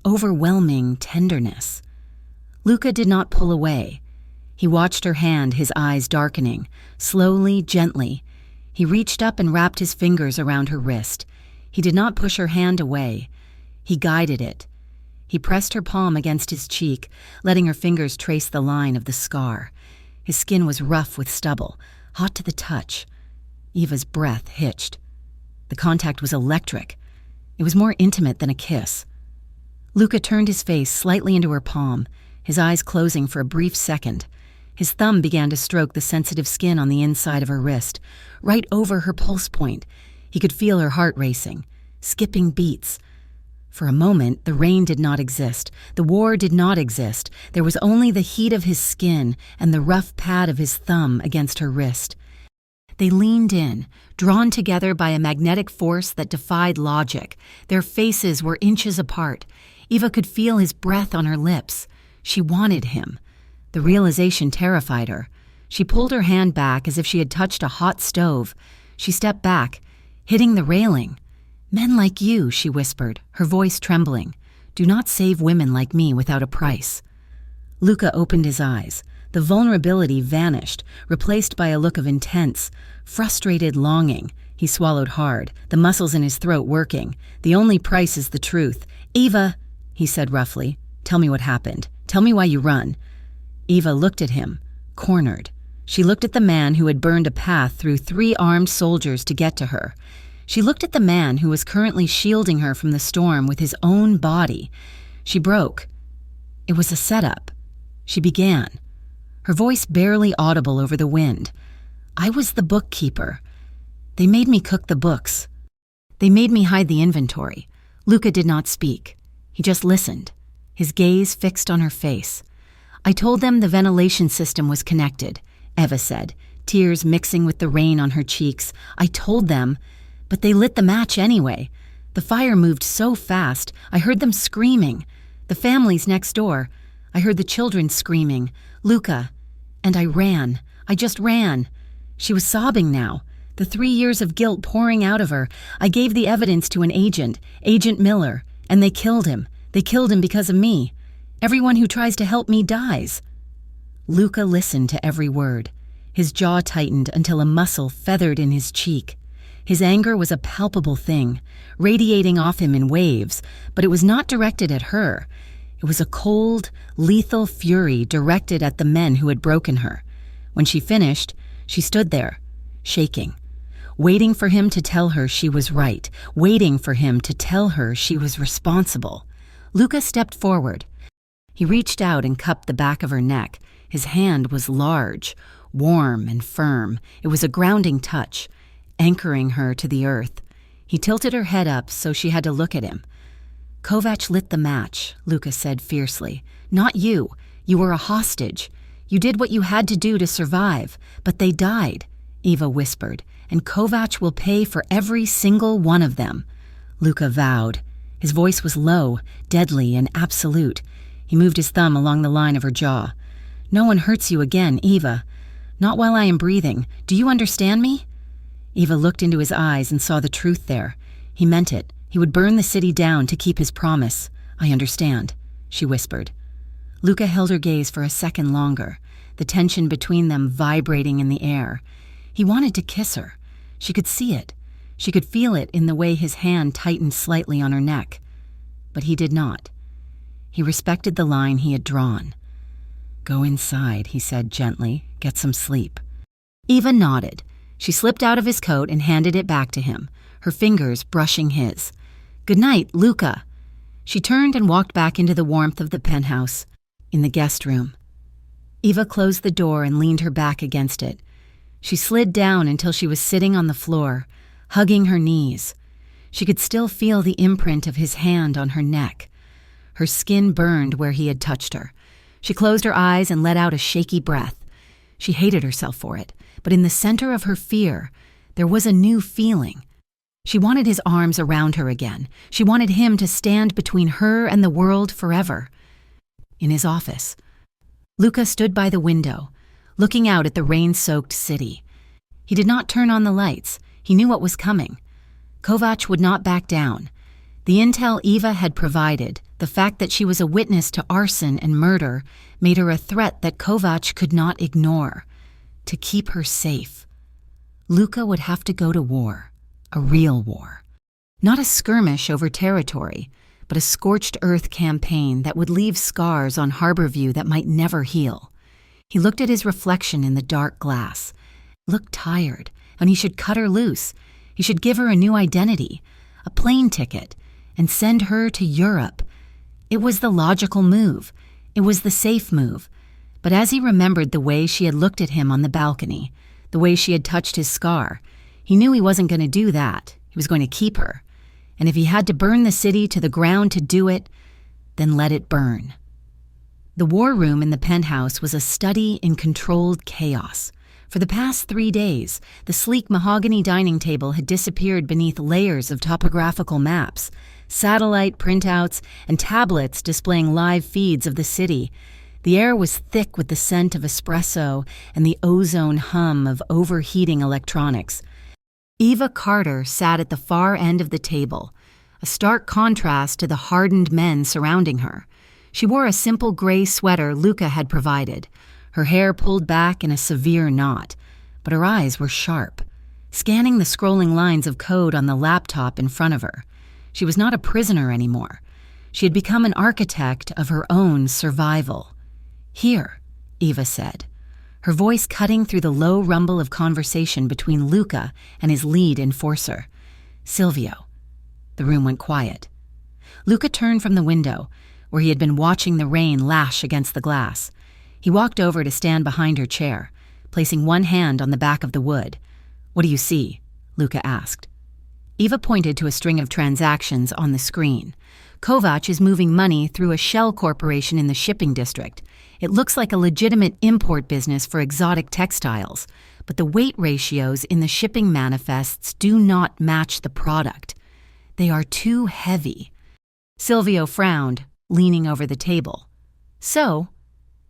overwhelming tenderness. Luca did not pull away. He watched her hand, his eyes darkening, slowly, gently. He reached up and wrapped his fingers around her wrist. He did not push her hand away. He guided it. He pressed her palm against his cheek, letting her fingers trace the line of the scar. His skin was rough with stubble, hot to the touch. Eva's breath hitched. The contact was electric. It was more intimate than a kiss. Luca turned his face slightly into her palm, his eyes closing for a brief second. His thumb began to stroke the sensitive skin on the inside of her wrist, right over her pulse point. He could feel her heart racing, skipping beats. For a moment, the rain did not exist. The war did not exist. There was only the heat of his skin and the rough pad of his thumb against her wrist. They leaned in, drawn together by a magnetic force that defied logic. Their faces were inches apart. Eva could feel his breath on her lips. She wanted him. The realization terrified her. She pulled her hand back as if she had touched a hot stove. She stepped back, hitting the railing. "Men like you," she whispered, her voice trembling. "Do not save women like me without a price." Luca opened his eyes. The vulnerability vanished, replaced by a look of intense, frustrated longing. He swallowed hard, the muscles in his throat working. "The only price is the truth." "Eva," he said roughly, "tell me what happened. Tell me why you run." Eva looked at him, cornered. She looked at the man who had burned a path through 3 armed soldiers to get to her. She looked at the man who was currently shielding her from the storm with his own body. She broke. It was a setup. She began, her voice barely audible over the wind. "I was the bookkeeper. They made me cook the books. They made me hide the inventory." Luca did not speak. He just listened, his gaze fixed on her face. "I told them the ventilation system was connected," Eva said, tears mixing with the rain on her cheeks. "I told them, but they lit the match anyway. The fire moved so fast, I heard them screaming. The families next door. I heard the children screaming, "Luca!" And I ran. I just ran. She was sobbing now, the 3 years of guilt pouring out of her. I gave the evidence to an agent, Agent Miller, and they killed him. They killed him because of me. Everyone who tries to help me dies. Luca listened to every word. His jaw tightened until a muscle feathered in his cheek. His anger was a palpable thing, radiating off him in waves, but it was not directed at her. It was a cold, lethal fury directed at the men who had broken her. When she finished, she stood there, shaking, waiting for him to tell her she was right, waiting for him to tell her she was responsible. Luca stepped forward. He reached out and cupped the back of her neck. His hand was large, warm and firm. It was a grounding touch, anchoring her to the earth. He tilted her head up so she had to look at him. "Kovac lit the match," Luca said fiercely. "Not you. You were a hostage. You did what you had to do to survive, but they died," Eva whispered, "and Kovac will pay for every single one of them." Luca vowed. His voice was low, deadly, and absolute. He moved his thumb along the line of her jaw. "No one hurts you again, Eva. Not while I am breathing. Do you understand me?" Eva looked into his eyes and saw the truth there. He meant it. He would burn the city down to keep his promise. "I understand," she whispered. Luca held her gaze for a second longer, the tension between them vibrating in the air. He wanted to kiss her. She could see it. She could feel it in the way his hand tightened slightly on her neck. But he did not. He respected the line he had drawn. "Go inside," he said gently. "Get some sleep." Eva nodded. She slipped out of his coat and handed it back to him, her fingers brushing his. "Good night, Luca." She turned and walked back into the warmth of the penthouse, in the guest room. Eva closed the door and leaned her back against it. She slid down until she was sitting on the floor, hugging her knees. She could still feel the imprint of his hand on her neck. Her skin burned where he had touched her. She closed her eyes and let out a shaky breath. She hated herself for it, but in the center of her fear, there was a new feeling. She wanted his arms around her again. She wanted him to stand between her and the world forever. In his office, Luca stood by the window, looking out at the rain-soaked city. He did not turn on the lights. He knew what was coming. Kovac would not back down. The intel Eva had provided, the fact that she was a witness to arson and murder, made her a threat that Kovac could not ignore. To keep her safe, Luca would have to go to war, a real war. Not a skirmish over territory, but a scorched earth campaign that would leave scars on Harborview that might never heal. He looked at his reflection in the dark glass, looked tired, and he should cut her loose. He should give her a new identity, a plane ticket, and send her to Europe. It was the logical move. It was the safe move. But as he remembered the way she had looked at him on the balcony, the way she had touched his scar, he knew he wasn't going to do that. He was going to keep her. And if he had to burn the city to the ground to do it, then let it burn. The war room in the penthouse was a study in controlled chaos. For the past 3 days, the sleek mahogany dining table had disappeared beneath layers of topographical maps, satellite printouts, and tablets displaying live feeds of the city. The air was thick with the scent of espresso and the ozone hum of overheating electronics. Eva Carter sat at the far end of the table, a stark contrast to the hardened men surrounding her. She wore a simple gray sweater Luca had provided, her hair pulled back in a severe knot, but her eyes were sharp, scanning the scrolling lines of code on the laptop in front of her. She was not a prisoner anymore. She had become an architect of her own survival. "Here," Eva said, her voice cutting through the low rumble of conversation between Luca and his lead enforcer. "Silvio." The room went quiet. Luca turned from the window, where he had been watching the rain lash against the glass. He walked over to stand behind her chair, placing one hand on the back of the wood. "What do you see?" Luca asked. Eva pointed to a string of transactions on the screen. "Kovac is moving money through a shell corporation in the shipping district. It looks like a legitimate import business for exotic textiles, but the weight ratios in the shipping manifests do not match the product. They are too heavy." Silvio frowned, leaning over the table. So,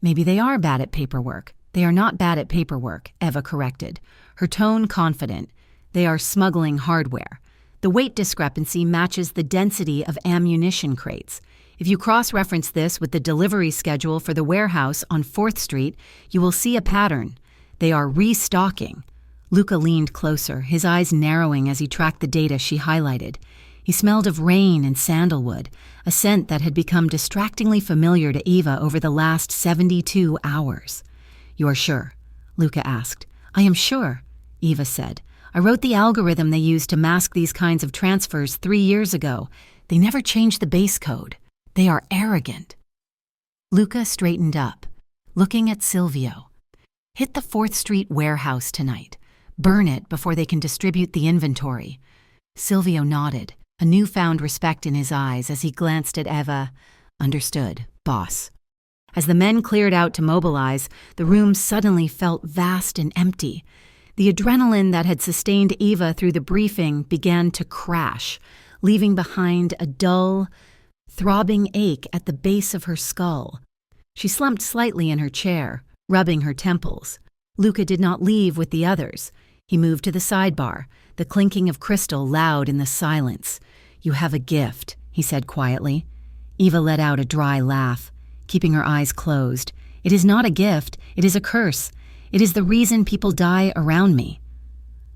maybe they are bad at paperwork. They are not bad at paperwork, Eva corrected, her tone confident. They are smuggling hardware. The weight discrepancy matches the density of ammunition crates. If you cross-reference this with the delivery schedule for the warehouse on 4th Street, you will see a pattern. They are restocking. Luca leaned closer, his eyes narrowing as he tracked the data she highlighted. He smelled of rain and sandalwood, a scent that had become distractingly familiar to Eva over the last 72 hours. "You are sure?" Luca asked. "I am sure," Eva said. "I wrote the algorithm they used to mask these kinds of transfers 3 years ago. They never changed the base code. They are arrogant." Luca straightened up, looking at Silvio. "Hit the 4th Street warehouse tonight. Burn it before they can distribute the inventory." Silvio nodded, a newfound respect in his eyes as he glanced at Eva. "Understood, boss." As the men cleared out to mobilize, the room suddenly felt vast and empty. The adrenaline that had sustained Eva through the briefing began to crash, leaving behind a dull, throbbing ache at the base of her skull. She slumped slightly in her chair, rubbing her temples. Luca did not leave with the others. He moved to the sidebar, the clinking of crystal loud in the silence. "You have a gift," he said quietly. Eva let out a dry laugh, keeping her eyes closed. "It is not a gift, it is a curse. It is the reason people die around me."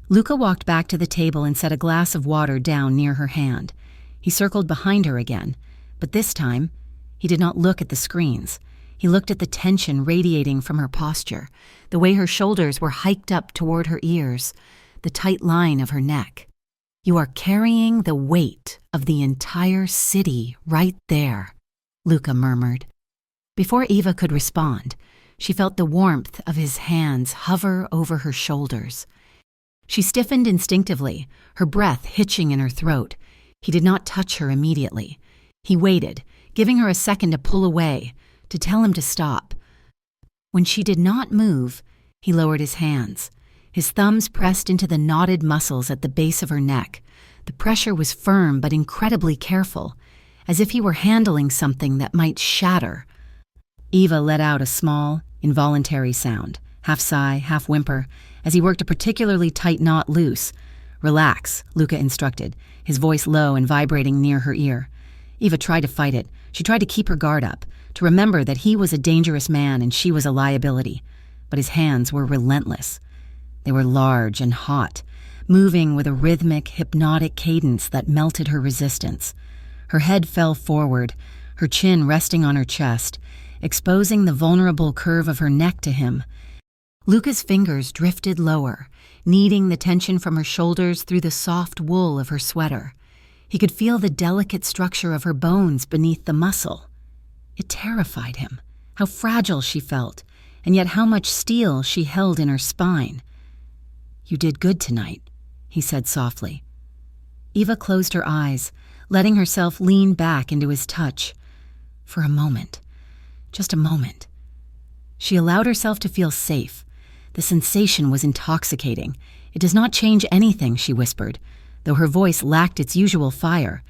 Luca walked back to the table and set a glass of water down near her hand. He circled behind her again, but this time, he did not look at the screens. He looked at the tension radiating from her posture, the way her shoulders were hiked up toward her ears, the tight line of her neck. "You are carrying the weight of the entire city right there," Luca murmured. Before Eva could respond, she felt the warmth of his hands hover over her shoulders. She stiffened instinctively, her breath hitching in her throat. He did not touch her immediately. He waited, giving her a second to pull away, to tell him to stop. When she did not move, he lowered his hands. His thumbs pressed into the knotted muscles at the base of her neck. The pressure was firm but incredibly careful, as if he were handling something that might shatter. Eva let out a small, involuntary sound, half sigh, half whimper, as he worked a particularly tight knot loose. "Relax," Luca instructed, his voice low and vibrating near her ear. Eva tried to fight it. She tried to keep her guard up, to remember that he was a dangerous man and she was a liability. But his hands were relentless. They were large and hot, moving with a rhythmic, hypnotic cadence that melted her resistance. Her head fell forward, her chin resting on her chest, exposing the vulnerable curve of her neck to him. Luca's fingers drifted lower, kneading the tension from her shoulders through the soft wool of her sweater. He could feel the delicate structure of her bones beneath the muscle. It terrified him, how fragile she felt, and yet how much steel she held in her spine. "You did good tonight," he said softly. Eva closed her eyes, letting herself lean back into his touch. For a moment, just a moment. She allowed herself to feel safe. The sensation was intoxicating. "It does not change anything," she whispered, though her voice lacked its usual fire.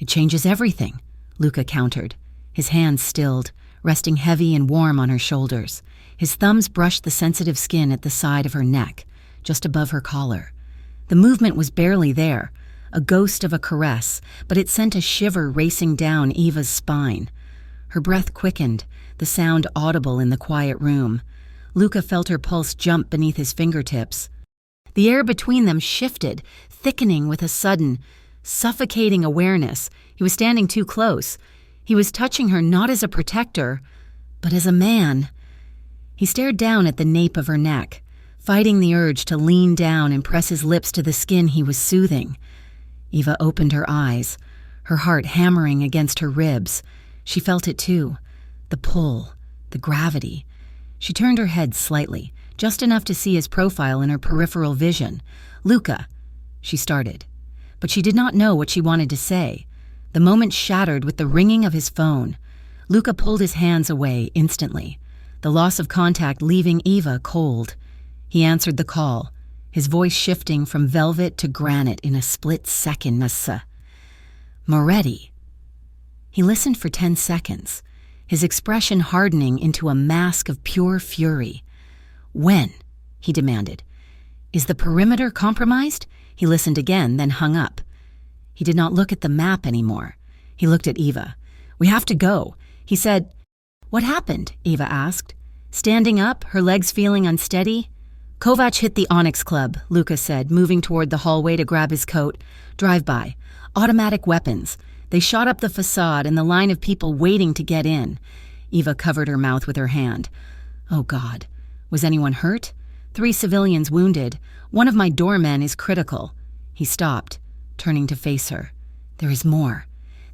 "It changes everything," Luca countered. His hands stilled, resting heavy and warm on her shoulders. His thumbs brushed the sensitive skin at the side of her neck, just above her collar. The movement was barely there, a ghost of a caress, but it sent a shiver racing down Eva's spine. Her breath quickened, the sound audible in the quiet room. Luca felt her pulse jump beneath his fingertips. The air between them shifted, thickening with a sudden, suffocating awareness. He was standing too close. He was touching her not as a protector, but as a man. He stared down at the nape of her neck, fighting the urge to lean down and press his lips to the skin he was soothing. Eva opened her eyes, her heart hammering against her ribs. She felt it too, the pull, the gravity. She turned her head slightly, just enough to see his profile in her peripheral vision. "Luca," she started, but she did not know what she wanted to say. The moment shattered with the ringing of his phone. Luca pulled his hands away instantly, the loss of contact leaving Eva cold. He answered the call, his voice shifting from velvet to granite in a split second. "Moretti." He listened for 10 seconds, his expression hardening into a mask of pure fury. "When?" he demanded. "Is the perimeter compromised?" He listened again, then hung up. He did not look at the map anymore. He looked at Eva. "We have to go," he said. "What happened?" Eva asked. Standing up, her legs feeling unsteady. "Kovac hit the Onyx Club," Luka said, moving toward the hallway to grab his coat. "Drive-by. Automatic weapons. They shot up the facade and the line of people waiting to get in." Eva covered her mouth with her hand. "Oh, God. Was anyone hurt?" "3 civilians wounded. One of my doormen is critical." He stopped, turning to face her. "There is more.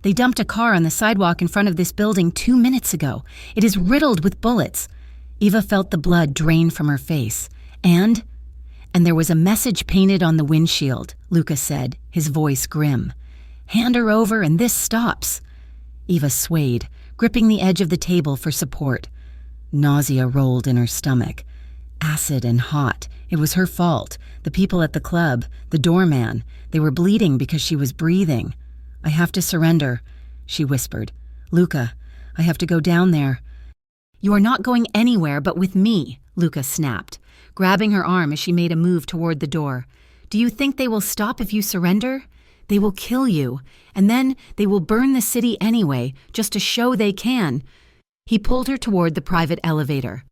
They dumped a car on the sidewalk in front of this building 2 minutes ago. It is riddled with bullets." Eva felt the blood drain from her face. And there was a message painted on the windshield," Luka said, his voice grim. "Hand her over and this stops." Eva swayed, gripping the edge of the table for support. Nausea rolled in her stomach. Acid and hot. It was her fault. The people at the club, the doorman, they were bleeding because she was breathing. "I have to surrender," she whispered. "Luka, I have to go down there." "You are not going anywhere but with me," Luka snapped, grabbing her arm as she made a move toward the door. "Do you think they will stop if you surrender? They will kill you, and then they will burn the city anyway, just to show they can." He pulled her toward the private elevator.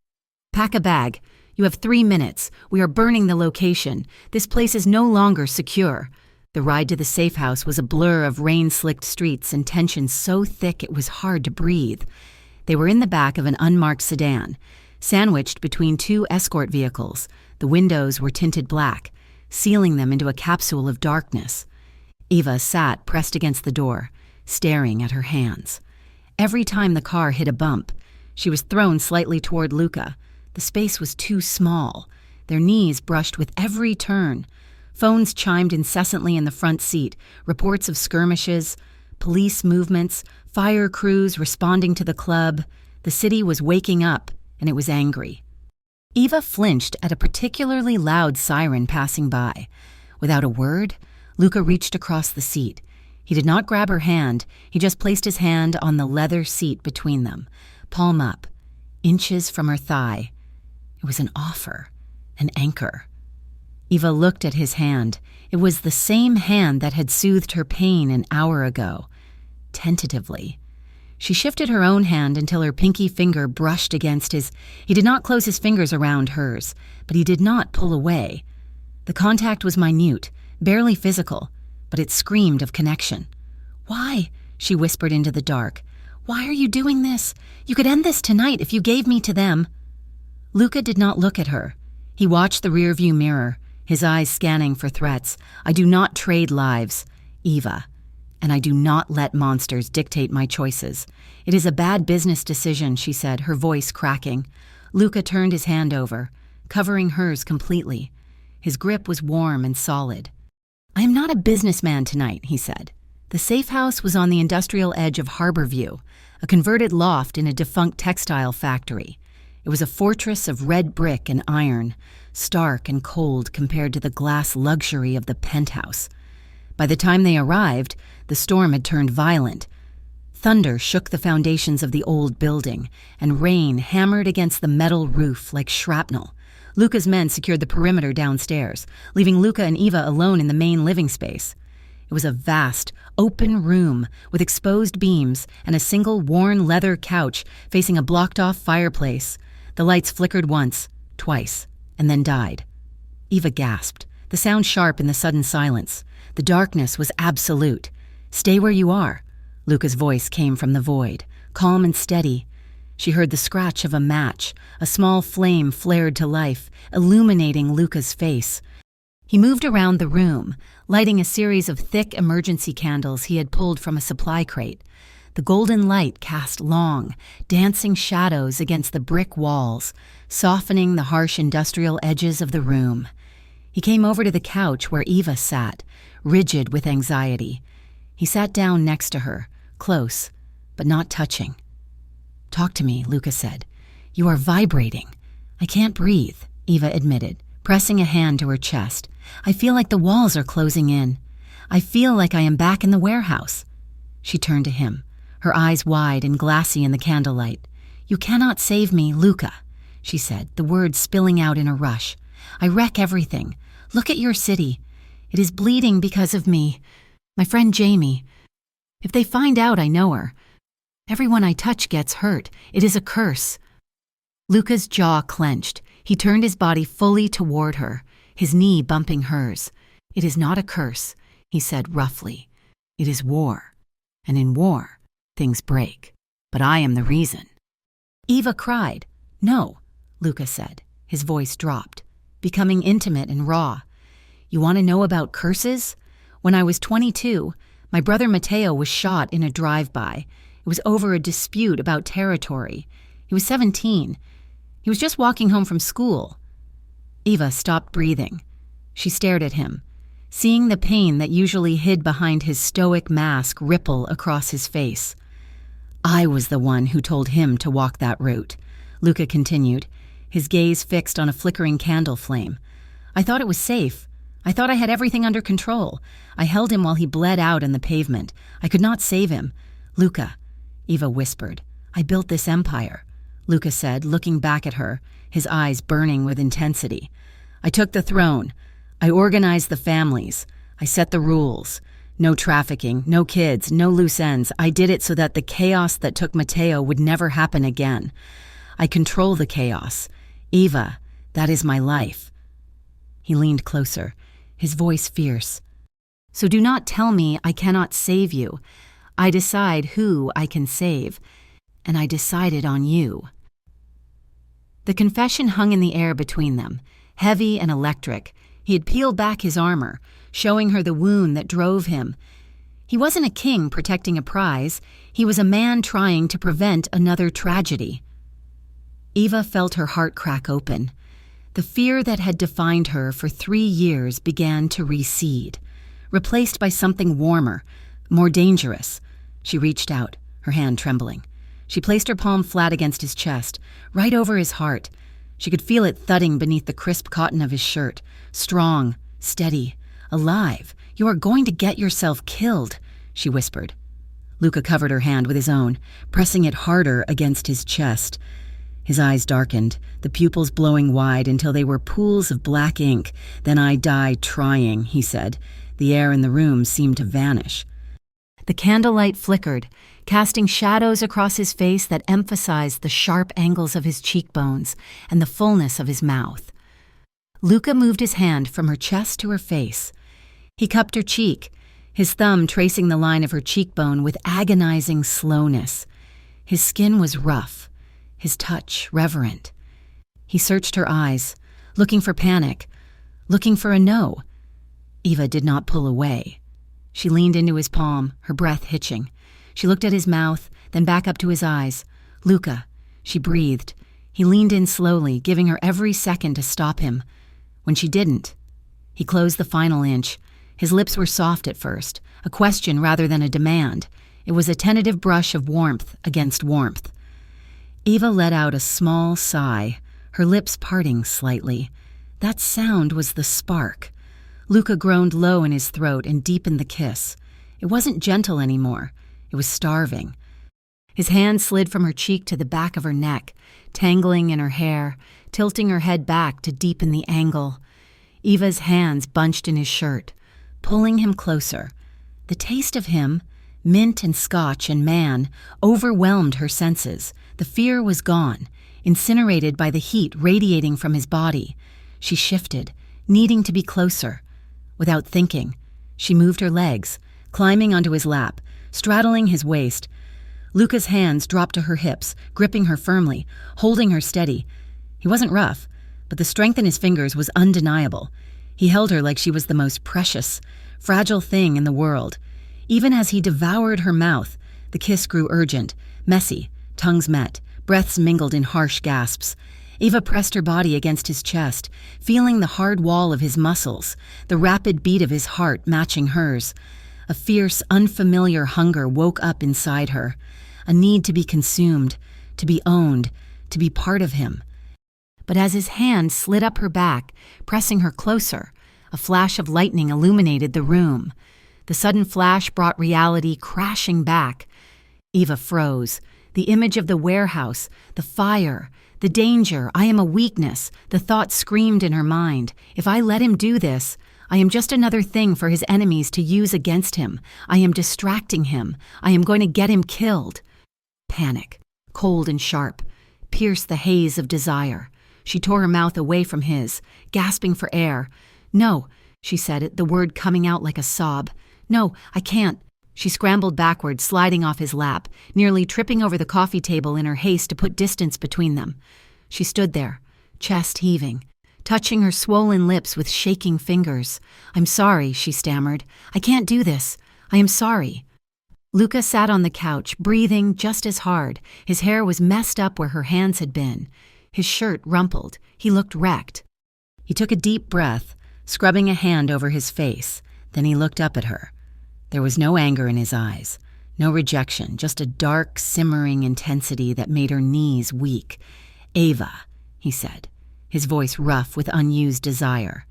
"Pack a bag. You have 3 minutes. We are burning the location. This place is no longer secure." The ride to the safe house was a blur of rain-slicked streets and tension so thick it was hard to breathe. They were in the back of an unmarked sedan, sandwiched between 2 escort vehicles. The windows were tinted black, sealing them into a capsule of darkness. Eva sat pressed against the door, staring at her hands. Every time the car hit a bump, she was thrown slightly toward Luka. The space was too small. Their knees brushed with every turn. Phones chimed incessantly in the front seat, reports of skirmishes, police movements, fire crews responding to the club. The city was waking up, and it was angry. Eva flinched at a particularly loud siren passing by. Without a word, Luka reached across the seat. He did not grab her hand, he just placed his hand on the leather seat between them, palm up, inches from her thigh. It was an offer, an anchor. Eva looked at his hand. It was the same hand that had soothed her pain an hour ago. Tentatively. She shifted her own hand until her pinky finger brushed against his. He did not close his fingers around hers, but he did not pull away. The contact was minute, barely physical, but it screamed of connection. "Why?" she whispered into the dark. "Why are you doing this? You could end this tonight if you gave me to them." Luka did not look at her. He watched the rearview mirror, his eyes scanning for threats. "I do not trade lives, Eva, and I do not let monsters dictate my choices. It is a bad business decision," she said, her voice cracking. Luka turned his hand over, covering hers completely. His grip was warm and solid. "I am not a businessman tonight," he said. The safe house was on the industrial edge of Harborview, a converted loft in a defunct textile factory. It was a fortress of red brick and iron, stark and cold compared to the glass luxury of the penthouse. By the time they arrived, the storm had turned violent. Thunder shook the foundations of the old building, and rain hammered against the metal roof like shrapnel. Luka's men secured the perimeter downstairs, leaving Luka and Eva alone in the main living space. It was a vast, open room with exposed beams and a single worn leather couch facing a blocked-off fireplace. The lights flickered once, twice, and then died. Eva gasped, the sound sharp in the sudden silence. The darkness was absolute. "Stay where you are." Luka's voice came from the void, calm and steady. She heard the scratch of a match. A small flame flared to life, illuminating Luka's face. He moved around the room, lighting a series of thick emergency candles he had pulled from a supply crate. The golden light cast long, dancing shadows against the brick walls, softening the harsh industrial edges of the room. He came over to the couch where Eva sat, rigid with anxiety. He sat down next to her, close, but not touching. "Talk to me," Luka said. "You are vibrating." "I can't breathe," Eva admitted, pressing a hand to her chest. "I feel like the walls are closing in. I feel like I am back in the warehouse." She turned to him. her eyes wide and glassy in the candlelight. "You cannot save me, Luca," she said, the words spilling out in a rush. "I wreck everything. Look at your city. It is bleeding because of me. My friend Jamie. If they find out I know her, everyone I touch gets hurt. It is a curse." Luca's jaw clenched. He turned his body fully toward her, his knee bumping hers. "It is not a curse," he said roughly. "It is war. And in war, things break. But I am the reason." Eva cried. "No," Luca said. His voice dropped, becoming intimate and raw. "You want to know about curses? When I was 22, my brother Matteo was shot in a drive-by. It was over a dispute about territory. He was 17. He was just walking home from school." Eva stopped breathing. She stared at him, seeing the pain that usually hid behind his stoic mask ripple across his face. "I was the one who told him to walk that route," Luca continued, his gaze fixed on a flickering candle flame. "I thought it was safe. I thought I had everything under control. I held him while he bled out on the pavement. I could not save him. Luca," Eva whispered, "I built this empire," Luca said, looking back at her, his eyes burning with intensity. "I took the throne. I organized the families. I set the rules. No trafficking, no kids, no loose ends. I did it so that the chaos that took Matteo would never happen again. I control the chaos. Eva, that is my life." He leaned closer, his voice fierce. "So do not tell me I cannot save you. I decide who I can save, and I decided on you." The confession hung in the air between them, heavy and electric. He had peeled back his armor, showing her the wound that drove him. He wasn't a king protecting a prize. He was a man trying to prevent another tragedy. Eva felt her heart crack open. The fear that had defined her for 3 years began to recede, replaced by something warmer, more dangerous. She reached out, her hand trembling. She placed her palm flat against his chest, right over his heart. She could feel it thudding beneath the crisp cotton of his shirt. Strong, steady, alive. "You are going to get yourself killed," she whispered. Luca covered her hand with his own, pressing it harder against his chest. His eyes darkened, the pupils blowing wide until they were pools of black ink. "Then I die trying," he said. The air in the room seemed to vanish. The candlelight flickered, casting shadows across his face that emphasized the sharp angles of his cheekbones and the fullness of his mouth. Luca moved his hand from her chest to her face. He cupped her cheek, his thumb tracing the line of her cheekbone with agonizing slowness. His skin was rough, his touch reverent. He searched her eyes, looking for panic, looking for a no. Eva did not pull away. She leaned into his palm, her breath hitching. She looked at his mouth, then back up to his eyes. "Luca," she breathed. He leaned in slowly, giving her every second to stop him. When she didn't, he closed the final inch. His lips were soft at first, a question rather than a demand. It was a tentative brush of warmth against warmth. Eva let out a small sigh, her lips parting slightly. That sound was the spark. Luca groaned low in his throat and deepened the kiss. It wasn't gentle anymore. It was starving. His hand slid from her cheek to the back of her neck, tangling in her hair, tilting her head back to deepen the angle. Eva's hands bunched in his shirt, pulling him closer. The taste of him, mint and scotch and man, overwhelmed her senses. The fear was gone, incinerated by the heat radiating from his body. She shifted, needing to be closer. Without thinking, she moved her legs, climbing onto his lap, straddling his waist. Luca's hands dropped to her hips, gripping her firmly, holding her steady. He wasn't rough, but the strength in his fingers was undeniable. He held her like she was the most precious, fragile thing in the world. Even as he devoured her mouth, the kiss grew urgent, messy, tongues met, breaths mingled in harsh gasps. Eva pressed her body against his chest, feeling the hard wall of his muscles, the rapid beat of his heart matching hers. A fierce, unfamiliar hunger woke up inside her, a need to be consumed, to be owned, to be part of him. But as his hand slid up her back, pressing her closer, a flash of lightning illuminated the room. The sudden flash brought reality crashing back. Eva froze. The image of the warehouse, the fire, the danger, I am a weakness, the thought screamed in her mind. If I let him do this, I am just another thing for his enemies to use against him. I am distracting him. I am going to get him killed. Panic, cold and sharp, pierced the haze of desire. She tore her mouth away from his, gasping for air. "No," she said it, the word coming out like a sob. "No, I can't." She scrambled backward, sliding off his lap, nearly tripping over the coffee table in her haste to put distance between them. She stood there, chest heaving, touching her swollen lips with shaking fingers. "I'm sorry," she stammered. "I can't do this. I am sorry." Luca sat on the couch, breathing just as hard. His hair was messed up where her hands had been. His shirt rumpled. He looked wrecked. He took a deep breath, scrubbing a hand over his face. Then he looked up at her. There was no anger in his eyes, no rejection, just a dark, simmering intensity that made her knees weak. "Ava," he said, his voice rough with unused desire.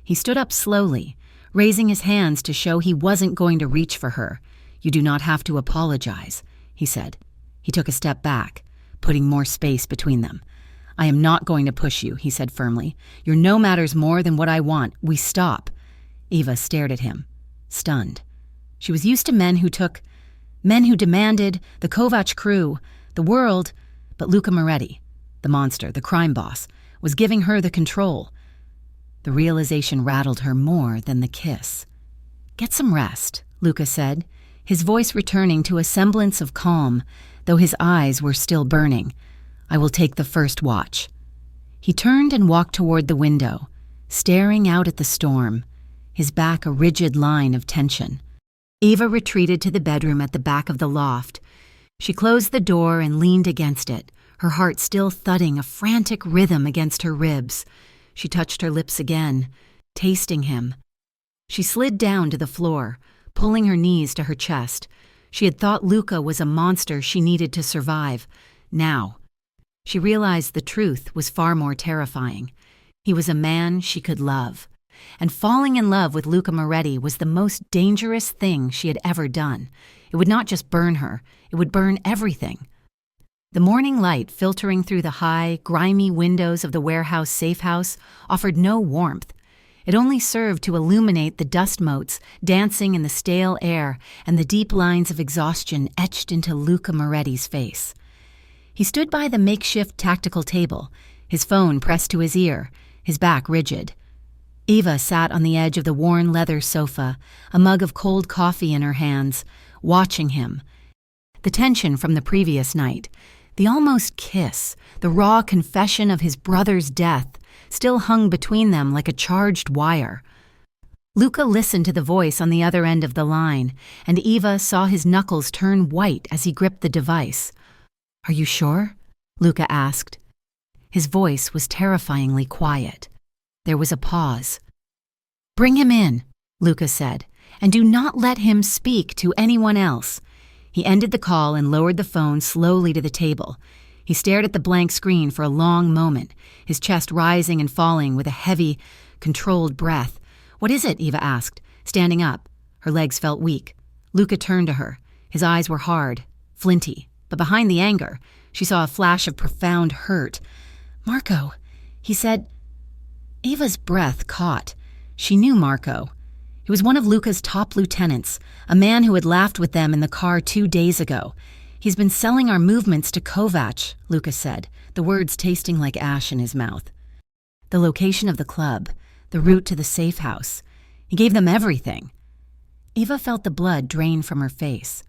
He stood up slowly, raising his hands to show he wasn't going to reach for her. "You do not have to apologize," he said. He took a step back, putting more space between them. "I am not going to push you," he said firmly. "Your no matters more than what I want. We stop." Eva stared at him, stunned. She was used to men who demanded, the Kovac crew, the world, but Luca Moretti, the monster, the crime boss, was giving her the control. The realization rattled her more than the kiss. "Get some rest," Luca said, his voice returning to a semblance of calm, though his eyes were still burning. "I will take the first watch." He turned and walked toward the window, staring out at the storm, his back a rigid line of tension. Eva retreated to the bedroom at the back of the loft. She closed the door and leaned against it, her heart still thudding a frantic rhythm against her ribs. She touched her lips again, tasting him. She slid down to the floor, pulling her knees to her chest. She had thought Luca was a monster she needed to survive. Now, she realized the truth was far more terrifying. He was a man she could love. And falling in love with Luca Moretti was the most dangerous thing she had ever done. It would not just burn her, it would burn everything. The morning light filtering through the high, grimy windows of the warehouse safe house offered no warmth. It only served to illuminate the dust motes dancing in the stale air and the deep lines of exhaustion etched into Luca Moretti's face. He stood by the makeshift tactical table, his phone pressed to his ear, his back rigid. Eva sat on the edge of the worn leather sofa, a mug of cold coffee in her hands, watching him. The tension from the previous night, the almost kiss, the raw confession of his brother's death, still hung between them like a charged wire. Luca listened to the voice on the other end of the line, and Eva saw his knuckles turn white as he gripped the device. "Are you sure?" Luca asked. His voice was terrifyingly quiet. There was a pause. "Bring him in," Luca said, "and do not let him speak to anyone else." He ended the call and lowered the phone slowly to the table. He stared at the blank screen for a long moment, his chest rising and falling with a heavy, controlled breath. "What is it?" Eva asked, standing up. Her legs felt weak. Luca turned to her. His eyes were hard, flinty, but behind the anger, she saw a flash of profound hurt. "Marco," he said. Eva's breath caught. She knew Marco. He was one of Luca's top lieutenants, a man who had laughed with them in the car 2 days ago. "He's been selling our movements to Kovac," Luca said, the words tasting like ash in his mouth. The location of the club, the route to the safe house. He gave them everything. Eva felt the blood drain from her face.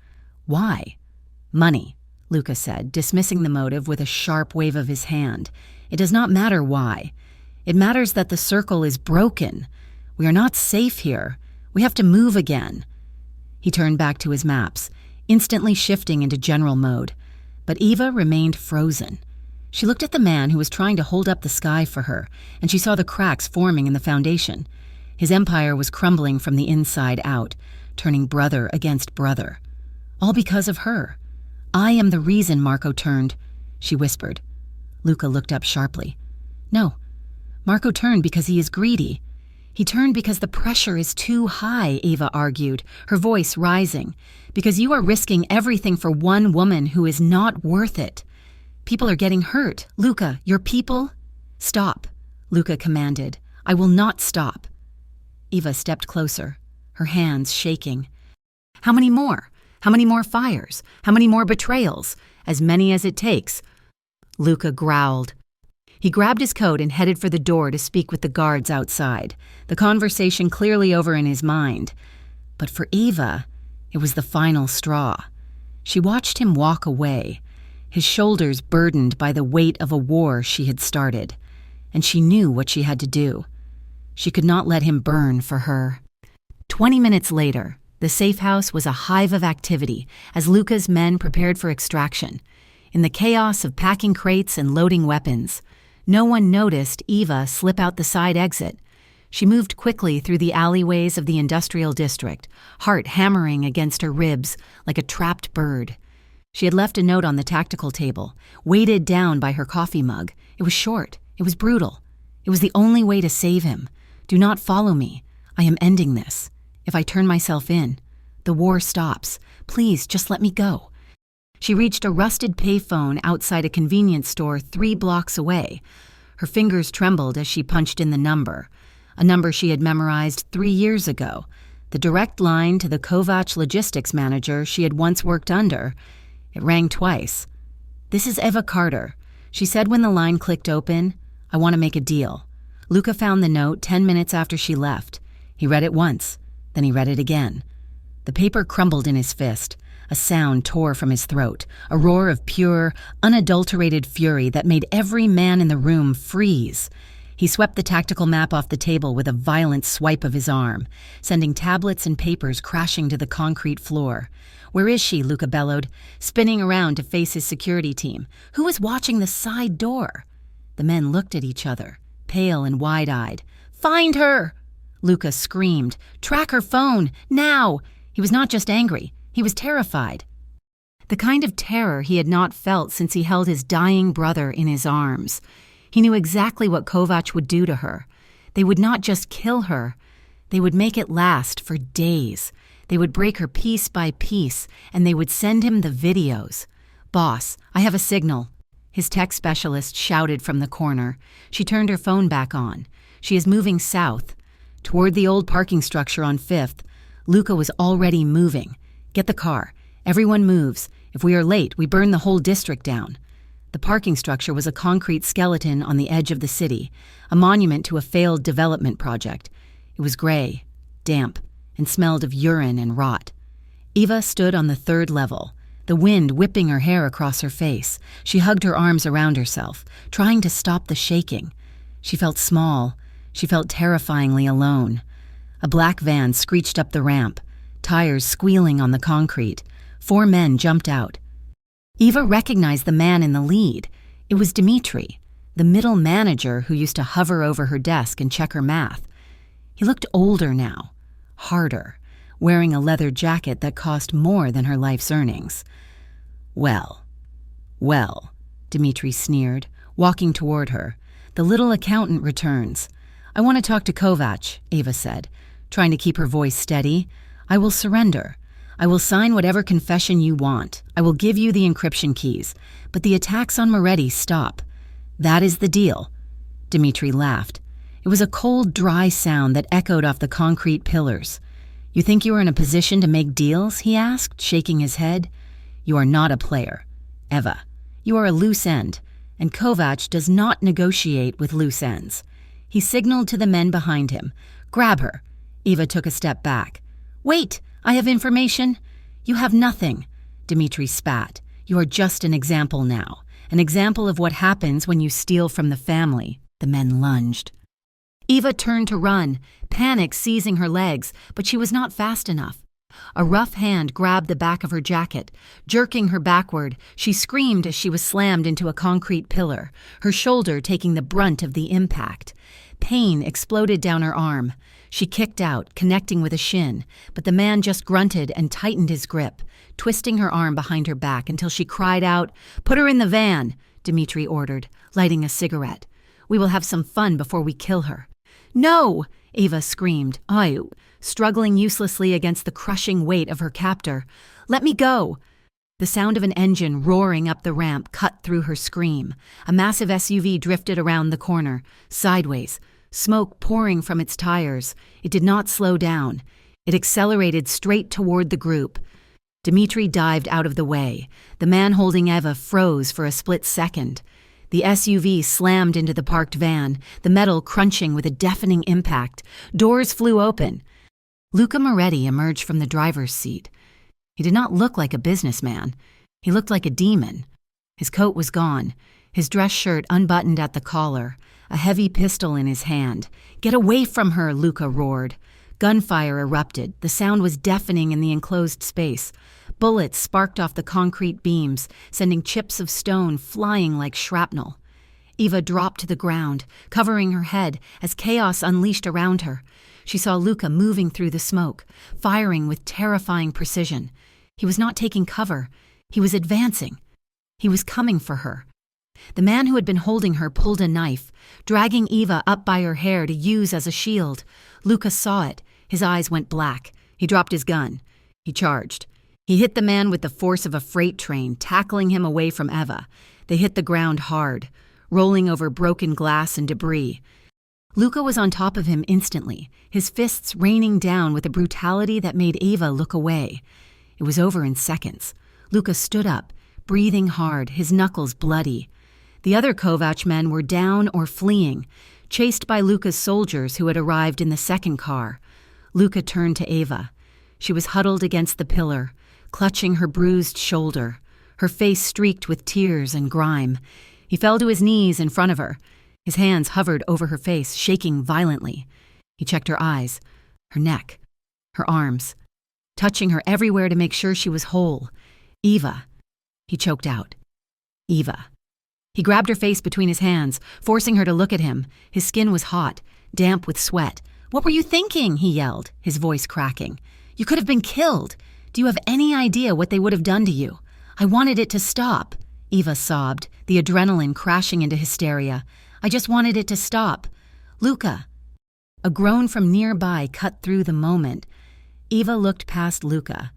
"Why?" "Money," Luca said, dismissing the motive with a sharp wave of his hand. "It does not matter why. It matters that the circle is broken. We are not safe here. We have to move again." He turned back to his maps, instantly shifting into general mode. But Eva remained frozen. She looked at the man who was trying to hold up the sky for her, and she saw the cracks forming in the foundation. His empire was crumbling from the inside out, turning brother against brother. All because of her. "I am the reason Marco turned," she whispered. Luca looked up sharply. "No. Marco turned because he is greedy. He turned because the pressure is too high, Eva argued, her voice rising. Because you are risking everything for one woman who is not worth it. People are getting hurt. Luca, your people? Stop, Luca commanded. I will not stop. Eva stepped closer, her hands shaking. How many more? How many more fires? How many more betrayals? As many as it takes. Luca growled. He grabbed his coat and headed for the door to speak with the guards outside, the conversation clearly over in his mind. But for Eva, it was the final straw. She watched him walk away, his shoulders burdened by the weight of a war she had started, and she knew what she had to do. She could not let him burn for her. 20 minutes later, the safe house was a hive of activity as Luca's men prepared for extraction. In the chaos of packing crates and loading weapons, no one noticed Eva slip out the side exit. She moved quickly through the alleyways of the industrial district, heart hammering against her ribs like a trapped bird. She had left a note on the tactical table, weighted down by her coffee mug. It was short. It was brutal. It was the only way to save him. Do not follow me. I am ending this. If I turn myself in, the war stops. Please, just let me go. She reached a rusted payphone outside a convenience store 3 blocks away. Her fingers trembled as she punched in the number, a number she had memorized 3 years ago, the direct line to the Kovac logistics manager she had once worked under. It rang twice. This is Eva Carter. She said when the line clicked open, I want to make a deal. Luca found the note 10 minutes after she left. He read it once, then he read it again. The paper crumbled in his fist. A sound tore from his throat, a roar of pure, unadulterated fury that made every man in the room freeze. He swept the tactical map off the table with a violent swipe of his arm, sending tablets and papers crashing to the concrete floor. Where is she? Luca bellowed, spinning around to face his security team. Who is watching the side door? The men looked at each other, pale and wide-eyed. Find her! Luca screamed. Track her phone, now! He was not just angry. He was terrified. The kind of terror he had not felt since he held his dying brother in his arms. He knew exactly what Kovac would do to her. They would not just kill her. They would make it last for days. They would break her piece by piece, and they would send him the videos. Boss, I have a signal. His tech specialist shouted from the corner. She turned her phone back on. She is moving south. Toward the old parking structure on 5th. Luca was already moving. Get the car. Everyone moves. If we are late, we burn the whole district down. The parking structure was a concrete skeleton on the edge of the city, a monument to a failed development project. It was gray, damp, and smelled of urine and rot. Eva stood on the 3rd level, the wind whipping her hair across her face. She hugged her arms around herself, trying to stop the shaking. She felt small. She felt terrifyingly alone. A black van screeched up the ramp, tires squealing on the concrete. 4 men jumped out. Eva recognized the man in the lead. It was Dmitri, the middle manager who used to hover over her desk and check her math. He looked older now, harder, wearing a leather jacket that cost more than her life's earnings. Well, Dmitri sneered, walking toward her. The little accountant returns. I want to talk to Kovac, Eva said, trying to keep her voice steady. I will surrender. I will sign whatever confession you want. I will give you the encryption keys. But the attacks on Moretti stop. That is the deal. Dmitri laughed. It was a cold, dry sound that echoed off the concrete pillars. You think you are in a position to make deals? He asked, shaking his head. You are not a player. Eva, you are a loose end, and Kovac does not negotiate with loose ends. He signaled to the men behind him. Grab her. Eva took a step back. Wait, I have information. You have nothing. Dmitri spat. You are just an example now. An example of what happens when you steal from the family. The men lunged. Eva turned to run, panic seizing her legs, but she was not fast enough. A rough hand grabbed the back of her jacket. Jerking her backward, she screamed as she was slammed into a concrete pillar, her shoulder taking the brunt of the impact. Pain exploded down her arm. She kicked out, connecting with a shin, but the man just grunted and tightened his grip, twisting her arm behind her back until she cried out, "Put her in the van," Dmitri ordered, lighting a cigarette. "We will have some fun before we kill her." No! Ava screamed, struggling uselessly against the crushing weight of her captor. Let me go! The sound of an engine roaring up the ramp cut through her scream. A massive SUV drifted around the corner, sideways, smoke pouring from its tires. It did not slow down. It accelerated straight toward the group. Dmitri dived out of the way. The man holding Eva froze for a split second. The SUV slammed into the parked van, the metal crunching with a deafening impact. Doors flew open. Luca Moretti emerged from the driver's seat. He did not look like a businessman. He looked like a demon. His coat was gone, his dress shirt unbuttoned at the collar, a heavy pistol in his hand. "Get away from her!" Luca roared. Gunfire erupted. The sound was deafening in the enclosed space. Bullets sparked off the concrete beams, sending chips of stone flying like shrapnel. Eva dropped to the ground, covering her head as chaos unleashed around her. She saw Luca moving through the smoke, firing with terrifying precision. He was not taking cover. He was advancing. He was coming for her. The man who had been holding her pulled a knife, dragging Eva up by her hair to use as a shield. Luca saw it. His eyes went black. He dropped his gun. He charged. He hit the man with the force of a freight train, tackling him away from Eva. They hit the ground hard, rolling over broken glass and debris. Luca was on top of him instantly, his fists raining down with a brutality that made Eva look away. It was over in seconds. Luca stood up, breathing hard, his knuckles bloody. The other Kovac men were down or fleeing, chased by Luca's soldiers who had arrived in the second car. Luca turned to Eva. She was huddled against the pillar, clutching her bruised shoulder, her face streaked with tears and grime. He fell to his knees in front of her. His hands hovered over her face, shaking violently. He checked her eyes, her neck, her arms, touching her everywhere to make sure she was whole. "Eva," he choked out. "Eva." He grabbed her face between his hands, forcing her to look at him. His skin was hot, damp with sweat. "What were you thinking?" he yelled, his voice cracking. "You could have been killed. Do you have any idea what they would have done to you? I wanted it to stop." Eva sobbed, the adrenaline crashing into hysteria. "I just wanted it to stop. Luca." A groan from nearby cut through the moment. Eva looked past Luca.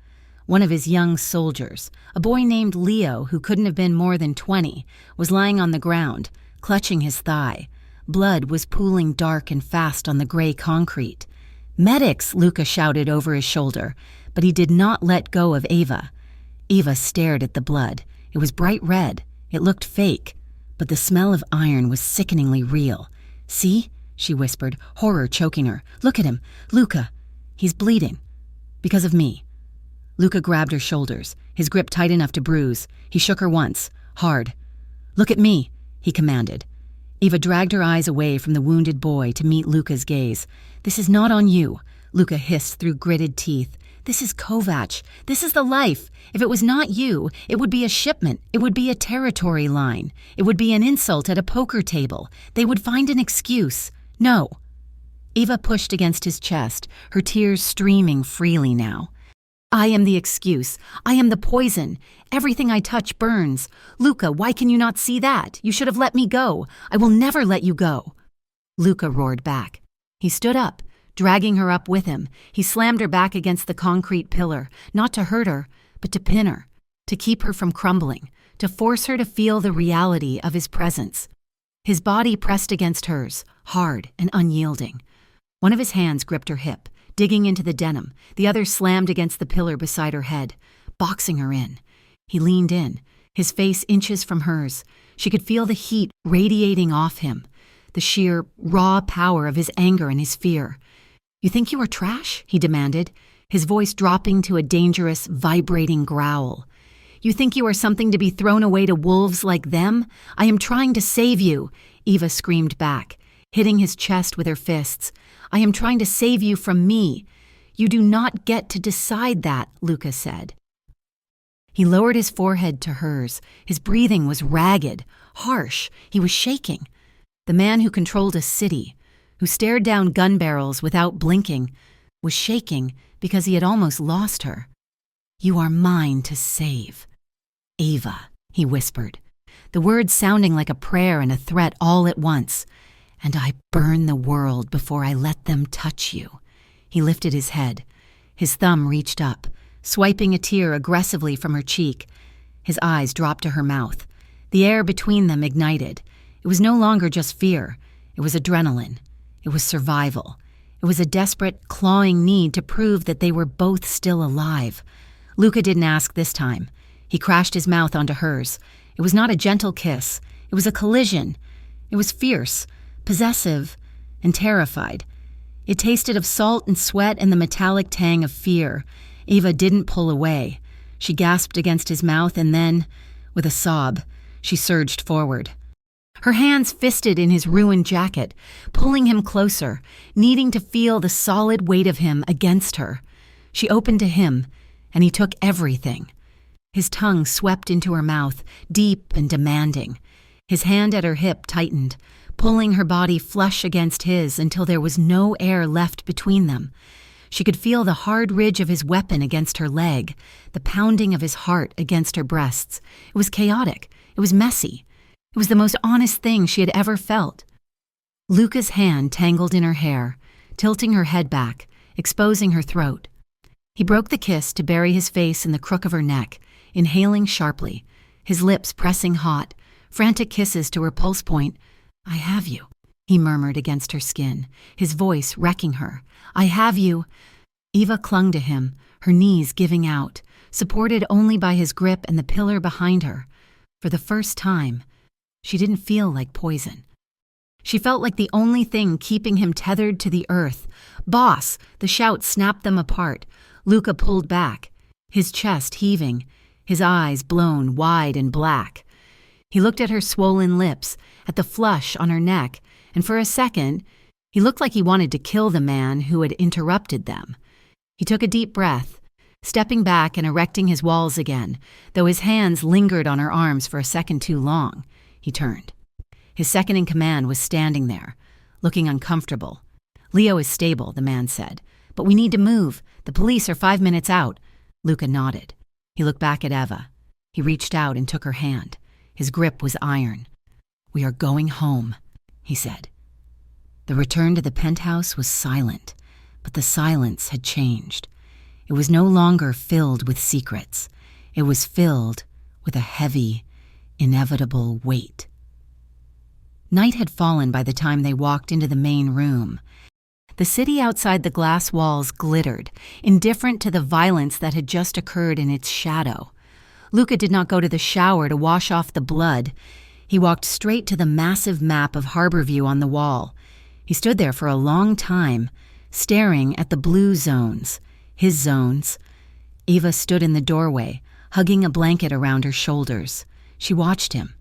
One of his young soldiers, a boy named Leo who couldn't have been more than 20, was lying on the ground, clutching his thigh. Blood was pooling dark and fast on the gray concrete. "Medics!" Luca shouted over his shoulder, but he did not let go of Eva. Eva stared at the blood. It was bright red. It looked fake, but the smell of iron was sickeningly real. "See?" she whispered, horror choking her. "Look at him. Luca. He's bleeding. Because of me." Luca grabbed her shoulders, his grip tight enough to bruise. He shook her once, hard. "Look at me," he commanded. Eva dragged her eyes away from the wounded boy to meet Luca's gaze. "This is not on you," Luca hissed through gritted teeth. "This is Kovac. This is the life. If it was not you, it would be a shipment. It would be a territory line. It would be an insult at a poker table. They would find an excuse. No." Eva pushed against his chest, her tears streaming freely now. "I am the excuse. I am the poison. Everything I touch burns. Luca, why can you not see that? You should have let me go. I will never let you go." Luca roared back. He stood up, dragging her up with him. He slammed her back against the concrete pillar, not to hurt her, but to pin her, to keep her from crumbling, to force her to feel the reality of his presence. His body pressed against hers, hard and unyielding. One of his hands gripped her hip, digging into the denim. The other slammed against the pillar beside her head, boxing her in. He leaned in, his face inches from hers. She could feel the heat radiating off him, the sheer, raw power of his anger and his fear. "You think you are trash?" he demanded, his voice dropping to a dangerous, vibrating growl. "You think you are something to be thrown away to wolves like them? I am trying to save you," Eva screamed back, hitting his chest with her fists. "I am trying to save you from me. You do not get to decide that," Luca said. He lowered his forehead to hers. His breathing was ragged, harsh. He was shaking. The man who controlled a city, who stared down gun barrels without blinking, was shaking because he had almost lost her. "You are mine to save. Eva," he whispered, the words sounding like a prayer and a threat all at once. and I burn the world before I let them touch you." He lifted his head. His thumb reached up, swiping a tear aggressively from her cheek. His eyes dropped to her mouth. The air between them ignited. It was no longer just fear. It was adrenaline. It was survival. It was a desperate, clawing need to prove that they were both still alive. Luca didn't ask this time. He crashed his mouth onto hers. It was not a gentle kiss. It was a collision. It was fierce, possessive, and terrified. It tasted of salt and sweat and the metallic tang of fear. Eva didn't pull away. She gasped against his mouth and then, with a sob, she surged forward. Her hands fisted in his ruined jacket, pulling him closer, needing to feel the solid weight of him against her. She opened to him, and he took everything. His tongue swept into her mouth, deep and demanding. His hand at her hip tightened, pulling her body flush against his until there was no air left between them. She could feel the hard ridge of his weapon against her leg, the pounding of his heart against her breasts. It was chaotic. It was messy. It was the most honest thing she had ever felt. Luca's hand tangled in her hair, tilting her head back, exposing her throat. He broke the kiss to bury his face in the crook of her neck, inhaling sharply, his lips pressing hot, frantic kisses to her pulse point. "I have you," he murmured against her skin, his voice wrecking her. "I have you." Eva clung to him, her knees giving out, supported only by his grip and the pillar behind her. For the first time, she didn't feel like poison. She felt like the only thing keeping him tethered to the earth. "Boss!" The shout snapped them apart. Luca pulled back, his chest heaving, his eyes blown wide and black. He looked at her swollen lips, at the flush on her neck, and for a second, he looked like he wanted to kill the man who had interrupted them. He took a deep breath, stepping back and erecting his walls again, though his hands lingered on her arms for a second too long. He turned. His second-in-command was standing there, looking uncomfortable. "Leo is stable," the man said, "but we need to move. The police are 5 minutes out." Luca nodded. He looked back at Eva. He reached out and took her hand. His grip was iron. "We are going home," he said. The return to the penthouse was silent, but the silence had changed. It was no longer filled with secrets. It was filled with a heavy, inevitable weight. Night had fallen by the time they walked into the main room. The city outside the glass walls glittered, indifferent to the violence that had just occurred in its shadow. Luca did not go to the shower to wash off the blood. He walked straight to the massive map of Harborview on the wall. He stood there for a long time, staring at the blue zones, his zones. Eva stood in the doorway, hugging a blanket around her shoulders. She watched him.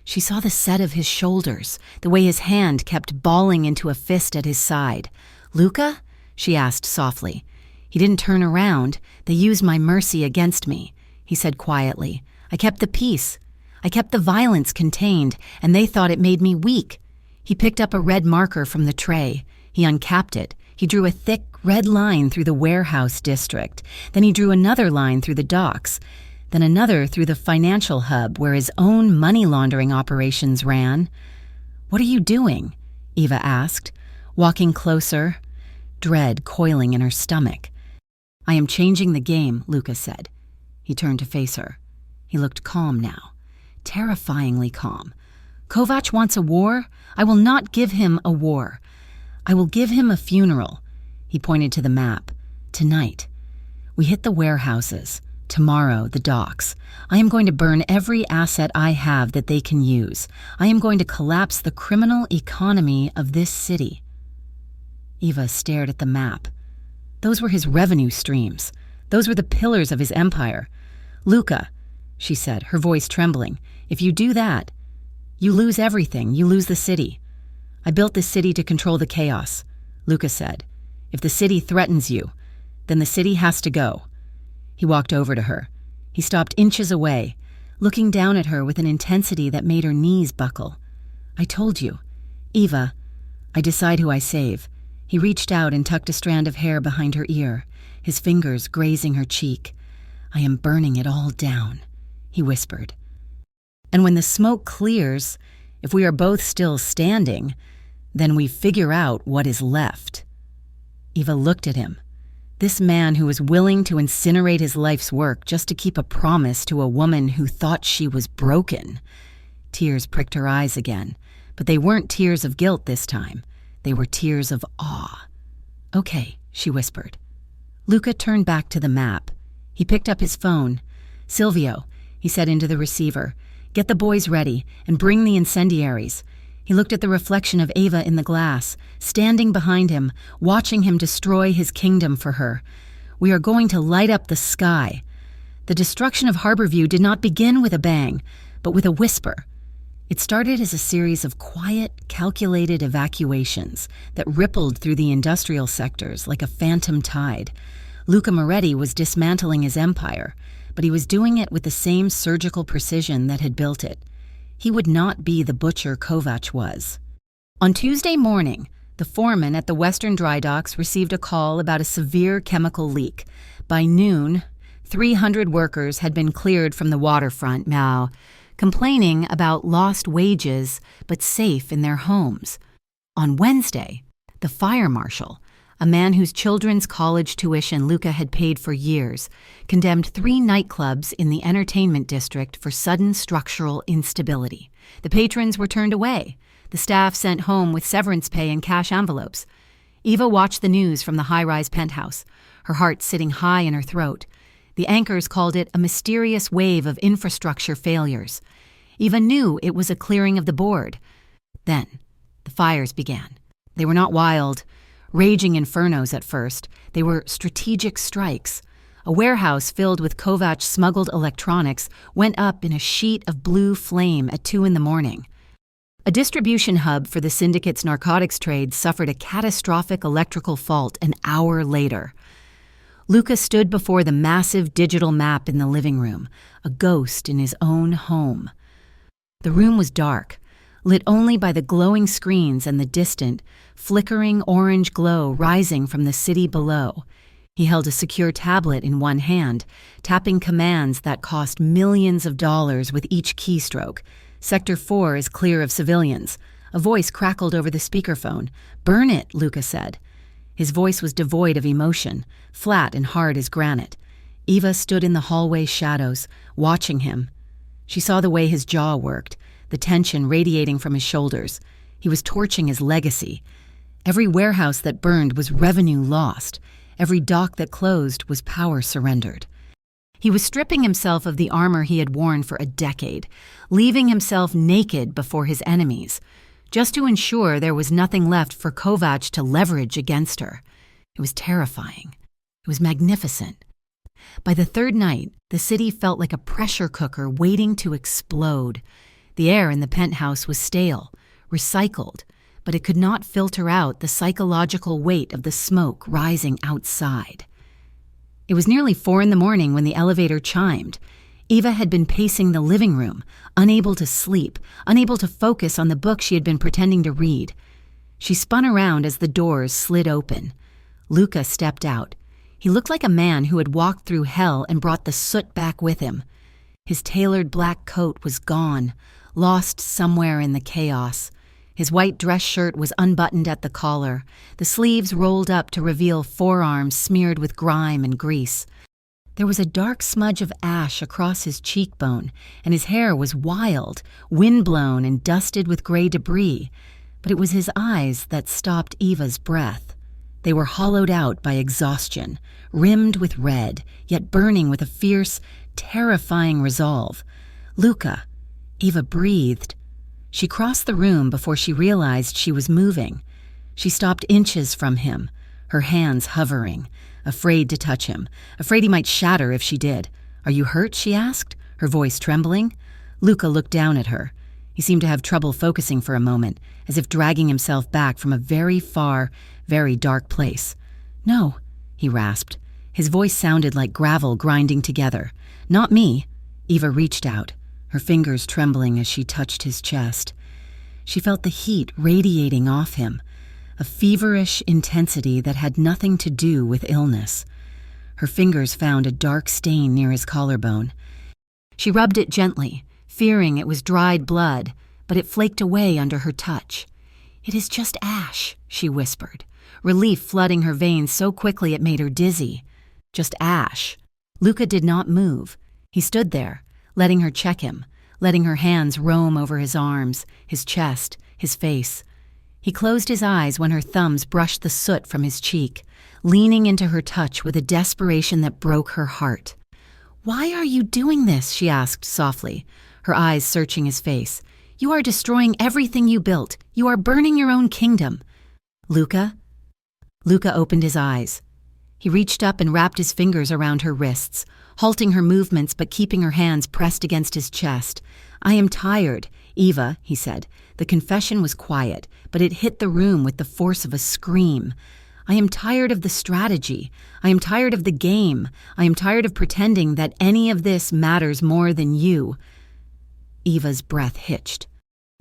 She saw the set of his shoulders, the way his hand kept balling into a fist at his side. "Luca?" she asked softly. He didn't turn around. "They used my mercy against me," he said quietly. "I kept the peace. I kept the violence contained, and they thought it made me weak." He picked up a red marker from the tray. He uncapped it. He drew a thick red line through the warehouse district. Then he drew another line through the docks. Then another through the financial hub where his own money laundering operations ran. "What are you doing?" Eva asked, walking closer, dread coiling in her stomach. "I am changing the game," Luca said. He turned to face her. He looked calm now, terrifyingly calm. "Kovac wants a war? I will not give him a war. I will give him a funeral." He pointed to the map. "Tonight. We hit the warehouses. Tomorrow, the docks. I am going to burn every asset I have that they can use. I am going to collapse the criminal economy of this city." Eva stared at the map. Those were his revenue streams. Those were the pillars of his empire. "Luca," she said, her voice trembling, "if you do that, you lose everything. You lose the city." "I built this city to control the chaos," Luca said. "If the city threatens you, then the city has to go." He walked over to her. He stopped inches away, looking down at her with an intensity that made her knees buckle. "I told you. Eva, I decide who I save." He reached out and tucked a strand of hair behind her ear, his fingers grazing her cheek. "I am burning it all down," he whispered. "And when the smoke clears, if we are both still standing, Then we figure out what is left." Eva looked at him. This man who was willing to incinerate his life's work just to keep a promise to a woman who thought she was broken. Tears pricked her eyes again, but they weren't tears of guilt this time. They were tears of awe. "Okay," she whispered. Luca turned back to the map. He picked up his phone. "Silvio," he said into the receiver, "get the boys ready and bring the incendiaries." He looked at the reflection of Ava in the glass, standing behind him, watching him destroy his kingdom for her. "We are going to light up the sky." The destruction of Harborview did not begin with a bang, but with a whisper. It started as a series of quiet, calculated evacuations that rippled through the industrial sectors like a phantom tide. Luca Moretti was dismantling his empire, but he was doing it with the same surgical precision that had built it. He would not be the butcher Kovac was. On Tuesday morning, the foreman at the Western Dry Docks received a call about a severe chemical leak. By noon, 300 workers had been cleared from the waterfront now, complaining about lost wages but safe in their homes. On Wednesday, the fire marshal, a man whose children's college tuition Luca had paid for years, condemned 3 nightclubs in the entertainment district for sudden structural instability. The patrons were turned away. The staff sent home with severance pay and cash envelopes. Eva watched the news from the high-rise penthouse, her heart sitting high in her throat. The anchors called it a mysterious wave of infrastructure failures. Eva knew it was a clearing of the board. Then, the fires began. They were not wild, raging infernos at first. They were strategic strikes. A warehouse filled with Kovac smuggled electronics went up in a sheet of blue flame at 2 a.m. A distribution hub for the syndicate's narcotics trade suffered a catastrophic electrical fault an hour later. Luca stood before the massive digital map in the living room, a ghost in his own home. The room was dark, lit only by the glowing screens and the distant, flickering orange glow rising from the city below. He held a secure tablet in one hand, tapping commands that cost millions of dollars with each keystroke. "Sector 4 is clear of civilians." A voice crackled over the speakerphone. "Burn it," Luca said. His voice was devoid of emotion, flat and hard as granite. Eva stood in the hallway shadows, watching him. She saw the way his jaw worked, the tension radiating from his shoulders. He was torching his legacy. Every warehouse that burned was revenue lost. Every dock that closed was power surrendered. He was stripping himself of the armor he had worn for a decade, leaving himself naked before his enemies, just to ensure there was nothing left for Kovac to leverage against her. It was terrifying. It was magnificent. By the third night, the city felt like a pressure cooker waiting to explode. The air in the penthouse was stale, recycled, but it could not filter out the psychological weight of the smoke rising outside. It was nearly 4 a.m. when the elevator chimed. Eva had been pacing the living room, unable to sleep, unable to focus on the book she had been pretending to read. She spun around as the doors slid open. Luca stepped out. He looked like a man who had walked through hell and brought the soot back with him. His tailored black coat was gone, lost somewhere in the chaos. His white dress shirt was unbuttoned at the collar, the sleeves rolled up to reveal forearms smeared with grime and grease. There was a dark smudge of ash across his cheekbone, and his hair was wild, windblown and dusted with gray debris. But it was his eyes that stopped Eva's breath. They were hollowed out by exhaustion, rimmed with red, yet burning with a fierce, terrifying resolve. "Luca," Eva breathed. She crossed the room before she realized she was moving. She stopped inches from him, her hands hovering, afraid to touch him, afraid he might shatter if she did. "Are you hurt?" she asked, her voice trembling. Luca looked down at her. He seemed to have trouble focusing for a moment, as if dragging himself back from a very far, very dark place. "No," he rasped. His voice sounded like gravel grinding together. "Not me." Eva reached out, her fingers trembling as she touched his chest. She felt the heat radiating off him, a feverish intensity that had nothing to do with illness. Her fingers found a dark stain near his collarbone. She rubbed it gently, fearing it was dried blood, but it flaked away under her touch. "It is just ash," she whispered, relief flooding her veins so quickly it made her dizzy. Just ash. Luca did not move. He stood there, letting her check him, letting her hands roam over his arms, his chest, his face. He closed his eyes when her thumbs brushed the soot from his cheek, leaning into her touch with a desperation that broke her heart. "Why are you doing this?" she asked softly, her eyes searching his face. "You are destroying everything you built. You are burning your own kingdom." "Luca?" Luca opened his eyes. He reached up and wrapped his fingers around her wrists, halting her movements but keeping her hands pressed against his chest. "I am tired, Eva," he said. The confession was quiet, but it hit the room with the force of a scream. "I am tired of the strategy. I am tired of the game. I am tired of pretending that any of this matters more than you." Eva's breath hitched.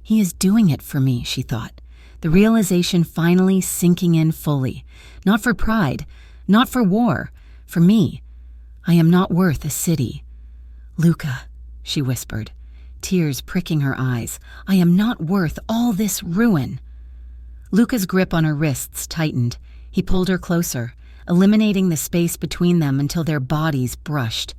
"He is doing it for me," she thought, the realization finally sinking in fully. Not for pride, not for war, for me. I am not worth a city. "Luca," she whispered, tears pricking her eyes, "I am not worth all this ruin." Luca's grip on her wrists tightened. He pulled her closer, eliminating the space between them until their bodies brushed.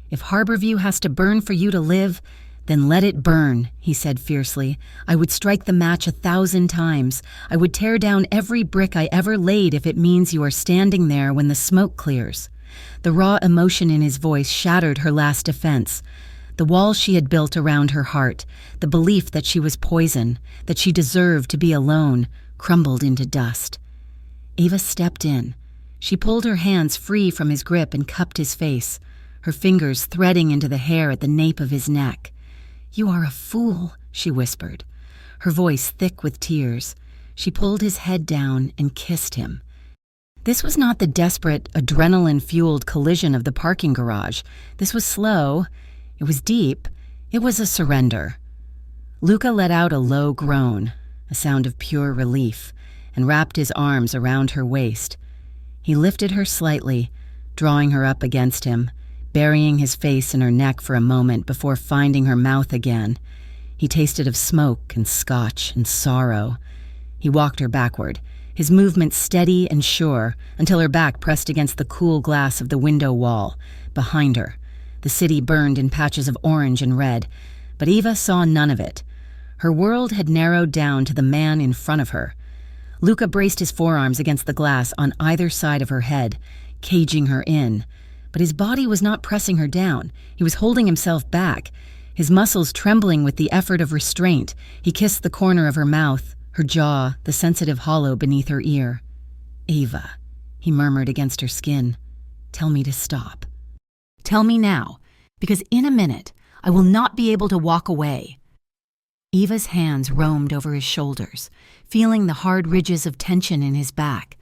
"If Harborview has to burn for you to live, then let it burn," he said fiercely. "I would strike the match 1,000 times. I would tear down every brick I ever laid if it means you are standing there when the smoke clears." The raw emotion in his voice shattered her last defense. The wall she had built around her heart, the belief that she was poison, that she deserved to be alone, crumbled into dust. Eva stepped in. She pulled her hands free from his grip and cupped his face, her fingers threading into the hair at the nape of his neck. "You are a fool," she whispered, her voice thick with tears. She pulled his head down and kissed him. This was not the desperate, adrenaline-fueled collision of the parking garage. This was slow. It was deep. It was a surrender. Luca let out a low groan, a sound of pure relief, and wrapped his arms around her waist. He lifted her slightly, drawing her up against him, burying his face in her neck for a moment before finding her mouth again. He tasted of smoke and scotch and sorrow. He walked her backward, his movement steady and sure, until her back pressed against the cool glass of the window wall. Behind her, the city burned in patches of orange and red, but Eva saw none of it. Her world had narrowed down to the man in front of her. Luca braced his forearms against the glass on either side of her head, caging her in. But his body was not pressing her down. He was holding himself back, his muscles trembling with the effort of restraint. He kissed the corner of her mouth, her jaw, the sensitive hollow beneath her ear. "Eva," he murmured against her skin, "tell me to stop. Tell me now, because in a minute I will not be able to walk away." Eva's hands roamed over his shoulders, feeling the hard ridges of tension in his back.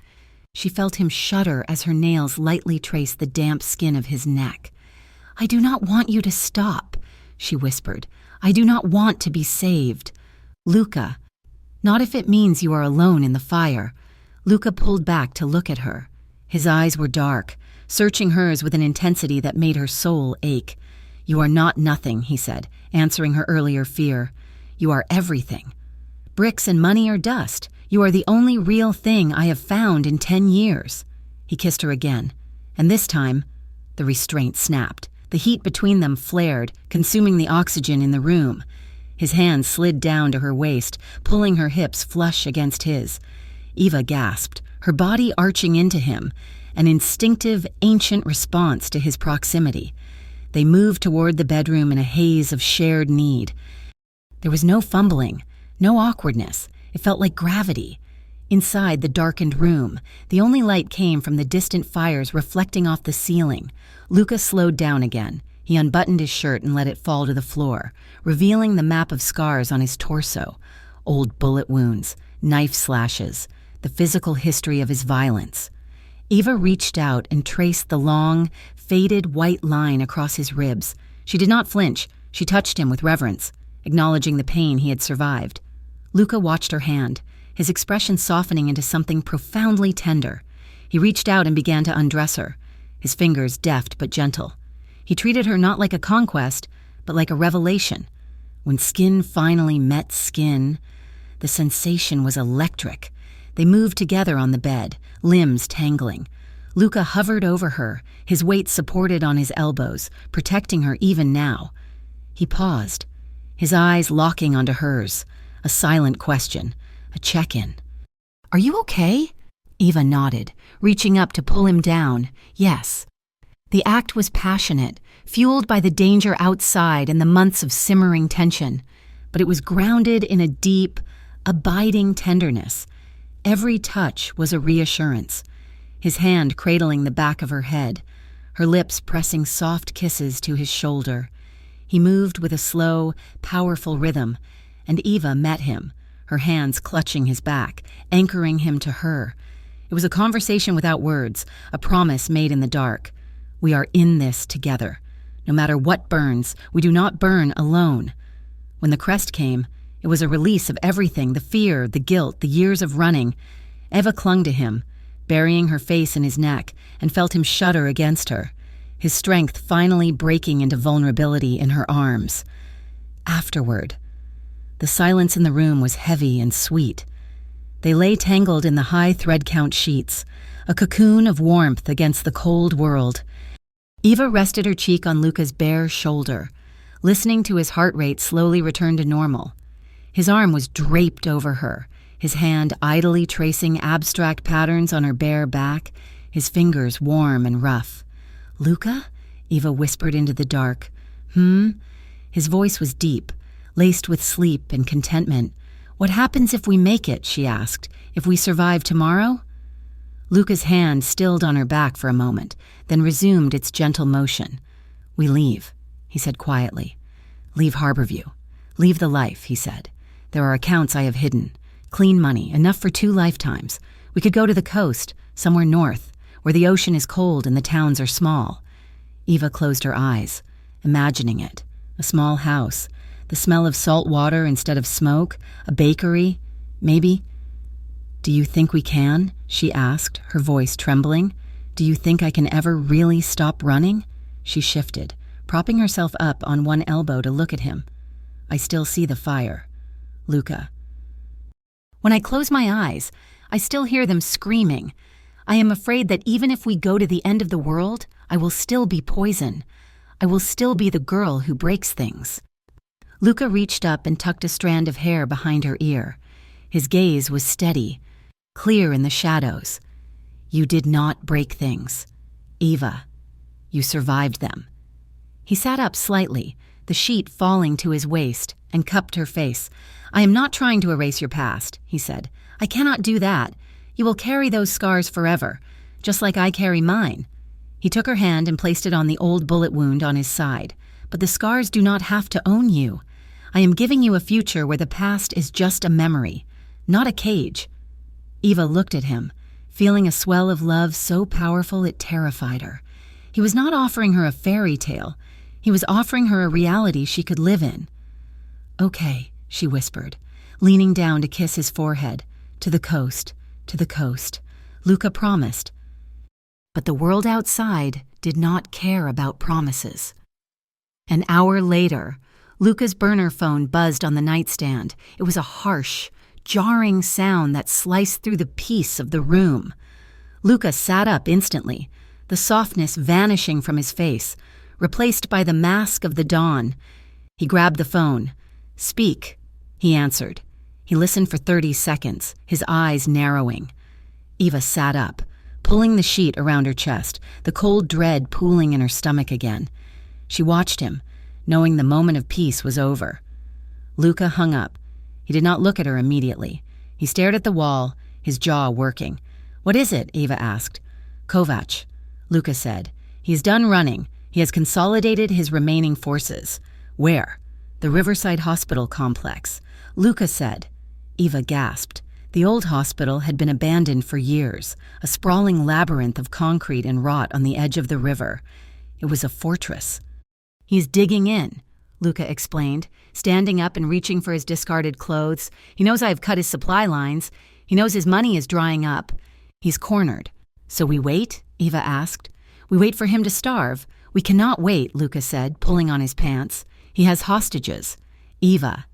She felt him shudder as her nails lightly traced the damp skin of his neck. "I do not want you to stop," she whispered. "I do not want to be saved. Luca, not if it means you are alone in the fire." Luca pulled back to look at her. His eyes were dark, searching hers with an intensity that made her soul ache. "You are not nothing," he said, answering her earlier fear. "You are everything. Bricks and money are dust. You are the only real thing I have found in 10 years. He kissed her again, and this time, the restraint snapped. The heat between them flared, consuming the oxygen in the room. His hand slid down to her waist, pulling her hips flush against his. Eva gasped, her body arching into him, an instinctive, ancient response to his proximity. They moved toward the bedroom in a haze of shared need. There was no fumbling, no awkwardness. It felt like gravity. Inside the darkened room, the only light came from the distant fires reflecting off the ceiling. Luca slowed down again. He unbuttoned his shirt and let it fall to the floor, revealing the map of scars on his torso. Old bullet wounds, knife slashes, the physical history of his violence. Eva reached out and traced the long, faded white line across his ribs. She did not flinch. She touched him with reverence, acknowledging the pain he had survived. Luca watched her hand, his expression softening into something profoundly tender. He reached out and began to undress her, his fingers deft but gentle. He treated her not like a conquest, but like a revelation. When skin finally met skin, The sensation was electric. They moved together on the bed, limbs tangling. Luca hovered over her, his weight supported on his elbows, protecting her even now. He paused, his eyes locking onto hers, a silent question, a check-in. "Are you okay?" Eva nodded, reaching up to pull him down. Yes. The act was passionate, fueled by the danger outside and the months of simmering tension, but it was grounded in a deep, abiding tenderness. Every touch was a reassurance, his hand cradling the back of her head, her lips pressing soft kisses to his shoulder. He moved with a slow, powerful rhythm, and Eva met him, her hands clutching his back, anchoring him to her. It was a conversation without words, a promise made in the dark. We are in this together. No matter what burns, we do not burn alone. When the crest came, it was a release of everything, the fear, the guilt, the years of running. Eva clung to him, burying her face in his neck, and felt him shudder against her, his strength finally breaking into vulnerability in her arms. Afterward, the silence in the room was heavy and sweet. They lay tangled in the high thread count sheets, a cocoon of warmth against the cold world. Eva rested her cheek on Luca's bare shoulder, listening to his heart rate slowly return to normal. His arm was draped over her, his hand idly tracing abstract patterns on her bare back, his fingers warm and rough. "Luca?" Eva whispered into the dark. His voice was deep, laced with sleep and contentment. "What happens if we make it?" she asked. "If we survive tomorrow?" Luca's hand stilled on her back for a moment, then resumed its gentle motion. "We leave," he said quietly. "Leave Harborview. Leave the life," he said. "There are accounts I have hidden. Clean money, enough for 2 lifetimes. We could go to the coast, somewhere north, where the ocean is cold and the towns are small." Eva closed her eyes, imagining it. A small house, the smell of salt water instead of smoke, a bakery, maybe. "Do you think we can?" she asked, her voice trembling. "Do you think I can ever really stop running?" She shifted, propping herself up on one elbow to look at him. "I still see the fire. Luca. When I close my eyes, I still hear them screaming. I am afraid that even if we go to the end of the world, I will still be poison. I will still be the girl who breaks things." Luca reached up and tucked a strand of hair behind her ear. His gaze was steady, clear in the shadows. "You did not break things. Eva, you survived them." He sat up slightly, the sheet falling to his waist, and cupped her face. "I am not trying to erase your past," he said. "I cannot do that. You will carry those scars forever, just like I carry mine." He took her hand and placed it on the old bullet wound on his side. "But the scars do not have to own you. I am giving you a future where the past is just a memory, not a cage." Eva looked at him, feeling a swell of love so powerful it terrified her. He was not offering her a fairy tale. He was offering her a reality she could live in. "Okay," she whispered, leaning down to kiss his forehead. "To the coast, to the coast," Luca promised. But the world outside did not care about promises. An hour later, Luca's burner phone buzzed on the nightstand. It was a harsh, jarring sound that sliced through the peace of the room. Luca sat up instantly, the softness vanishing from his face, replaced by the mask of the dawn. He grabbed the phone. "Speak," he answered. He listened for 30 seconds, his eyes narrowing. Eva sat up, pulling the sheet around her chest, the cold dread pooling in her stomach again. She watched him, knowing the moment of peace was over. Luca hung up. He did not look at her immediately. He stared at the wall, his jaw working. "What is it?" Eva asked. "Kovac," Luca said. "He is done running. He has consolidated his remaining forces." "Where?" "The Riverside Hospital complex," Luca said. Eva gasped. The old hospital had been abandoned for years, a sprawling labyrinth of concrete and rot on the edge of the river. It was a fortress. "He's digging in," Luca explained, standing up and reaching for his discarded clothes. "He knows I have cut his supply lines. He knows his money is drying up. He's cornered." "So we wait?" Eva asked. "We wait for him to starve." "We cannot wait," Luca said, pulling on his pants. "He has hostages." "Eva,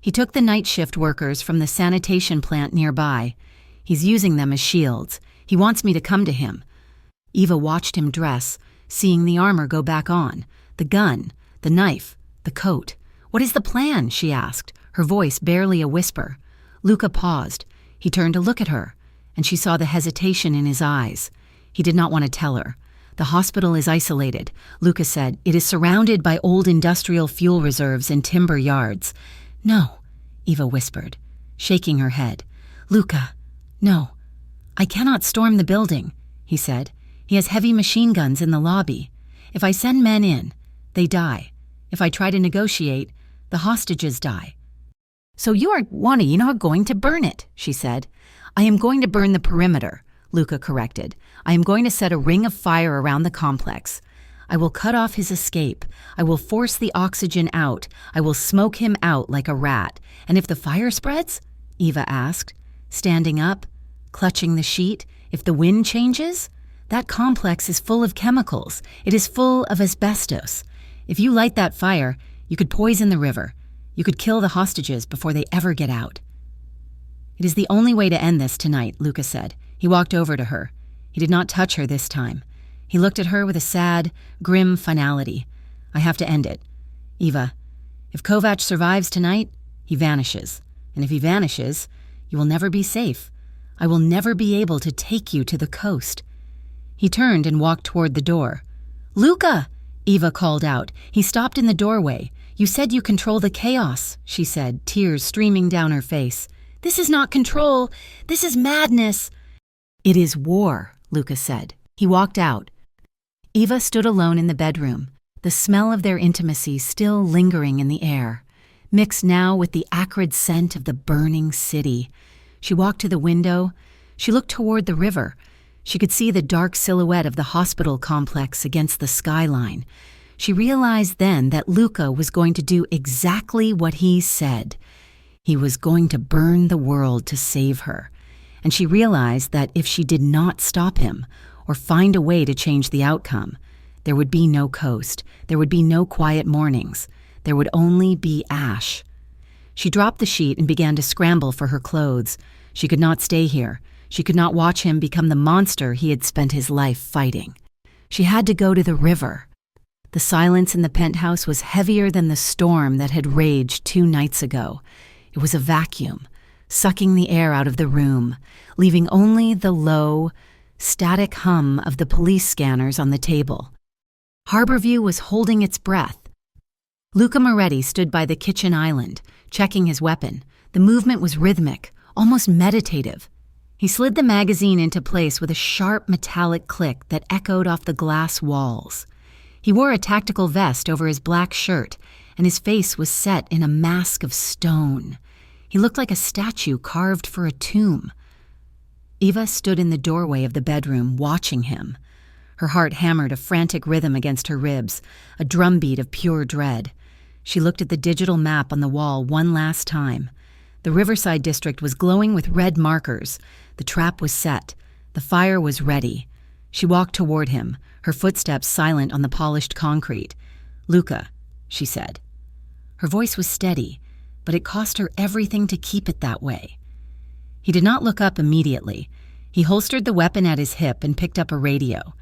He took the night shift workers from the sanitation plant nearby. He's using them as shields. He wants me to come to him. Eva watched him dress, seeing the armor go back on, the gun, the knife, the coat. What is the plan? She asked, her voice barely a whisper. Luca paused. He turned to look at her, and she saw the hesitation in his eyes. He did not want to tell her. The hospital is isolated, Luca said. It is surrounded by old industrial fuel reserves and timber yards. No, Eva whispered, shaking her head. Luca, no. I cannot storm the building, he said. He has heavy machine guns in the lobby. If I send men in, they die. If I try to negotiate, the hostages die. So you are going to burn it, she said. I am going to burn the perimeter, Luca corrected. I am going to set a ring of fire around the complex. I will cut off his escape. I will force the oxygen out. I will smoke him out like a rat. And if the fire spreads? Eva asked, standing up, clutching the sheet. If the wind changes? That complex is full of chemicals. It is full of asbestos. If you light that fire, you could poison the river. You could kill the hostages before they ever get out. It is the only way to end this tonight, Luca said. He walked over to her. He did not touch her this time. He looked at her with a sad, grim finality. I have to end it. Eva, if Kovac survives tonight, he vanishes. And if he vanishes, you will never be safe. I will never be able to take you to the coast. He turned and walked toward the door. Luca! Eva called out. He stopped in the doorway. You said you control the chaos, she said, tears streaming down her face. This is not control. This is madness. It is war, Luca said. He walked out. Eva stood alone in the bedroom, the smell of their intimacy still lingering in the air, mixed now with the acrid scent of the burning city. She walked to the window. She looked toward the river. She could see the dark silhouette of the hospital complex against the skyline. She realized then that Luca was going to do exactly what he said. He was going to burn the world to save her. And she realized that if she did not stop him or find a way to change the outcome, there would be no coast. There would be no quiet mornings. There would only be ash. She dropped the sheet and began to scramble for her clothes. She could not stay here. She could not watch him become the monster he had spent his life fighting. She had to go to the river. The silence in the penthouse was heavier than the storm that had raged 2 nights ago. It was a vacuum, sucking the air out of the room, leaving only the low, static hum of the police scanners on the table. Harborview was holding its breath. Luca Moretti stood by the kitchen island, checking his weapon. The movement was rhythmic, almost meditative. He slid the magazine into place with a sharp metallic click that echoed off the glass walls. He wore a tactical vest over his black shirt, and his face was set in a mask of stone. He looked like a statue carved for a tomb. Eva stood in the doorway of the bedroom, watching him. Her heart hammered a frantic rhythm against her ribs, a drumbeat of pure dread. She looked at the digital map on the wall one last time. The Riverside district was glowing with red markers. The trap was set. The fire was ready. She walked toward him, her footsteps silent on the polished concrete. "Luca," she said. Her voice was steady, but it cost her everything to keep it that way. He did not look up immediately. He holstered the weapon at his hip and picked up a radio.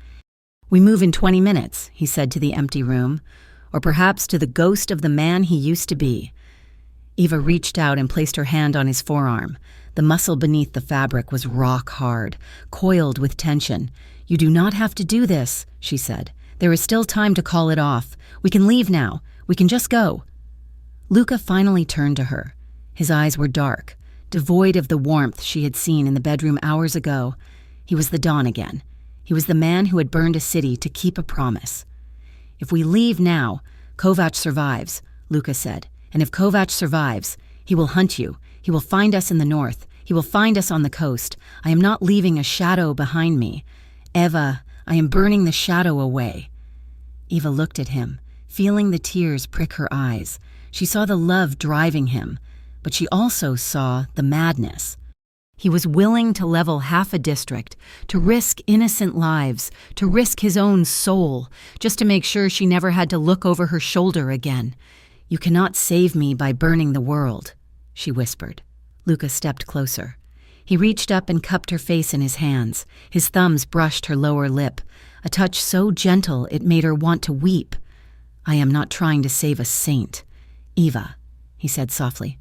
"We move in 20 minutes, he said to the empty room, or perhaps to the ghost of the man he used to be. Eva reached out and placed her hand on his forearm. The muscle beneath the fabric was rock hard, coiled with tension. "You do not have to do this," she said. "There is still time to call it off. We can leave now. We can just go." Luca finally turned to her. His eyes were dark, devoid of the warmth she had seen in the bedroom hours ago. He was the Don again. He was the man who had burned a city to keep a promise. "If we leave now, Kovac survives," Luca said. "And if Kovac survives, he will hunt you. He will find us in the north. He will find us on the coast. I am not leaving a shadow behind me. Eva, I am burning the shadow away." Eva looked at him, feeling the tears prick her eyes. She saw the love driving him, but she also saw the madness. He was willing to level half a district, to risk innocent lives, to risk his own soul, just to make sure she never had to look over her shoulder again. "You cannot save me by burning the world," she whispered. Luca stepped closer. He reached up and cupped her face in his hands. His thumbs brushed her lower lip, a touch so gentle it made her want to weep. "I am not trying to save a saint, Eva," he said softly.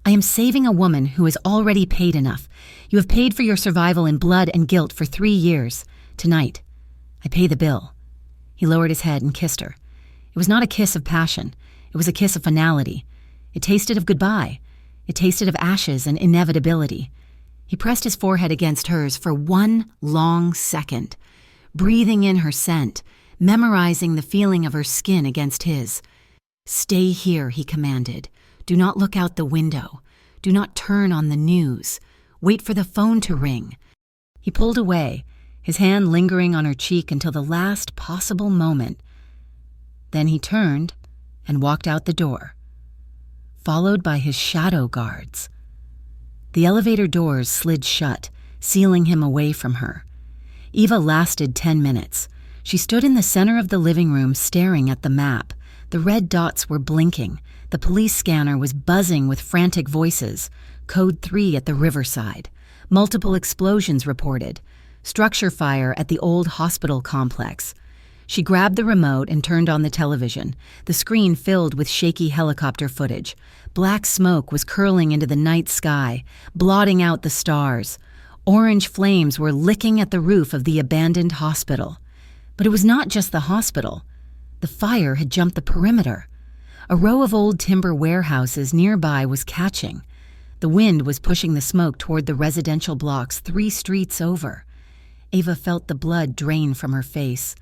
"I am saving a woman who has already paid enough. You have paid for your survival in blood and guilt for 3 years. Tonight, I pay the bill." He lowered his head and kissed her. It was not a kiss of passion. It was a kiss of finality. It tasted of goodbye. It tasted of ashes and inevitability. He pressed his forehead against hers for 1 long second, breathing in her scent, memorizing the feeling of her skin against his. "Stay here," he commanded. "Do not look out the window. Do not turn on the news. Wait for the phone to ring." He pulled away, his hand lingering on her cheek until the last possible moment. Then he turned and walked out the door, followed by his shadow guards. The elevator doors slid shut, sealing him away from her. Eva lasted 10 minutes. She stood in the center of the living room staring at the map. The red dots were blinking. The police scanner was buzzing with frantic voices. Code 3 at the riverside. Multiple explosions reported. Structure fire at the old hospital complex. She grabbed the remote and turned on the television. The screen filled with shaky helicopter footage. Black smoke was curling into the night sky, blotting out the stars. Orange flames were licking at the roof of the abandoned hospital. But it was not just the hospital. The fire had jumped the perimeter. A row of old timber warehouses nearby was catching. The wind was pushing the smoke toward the residential blocks 3 streets over. Eva felt the blood drain from her face.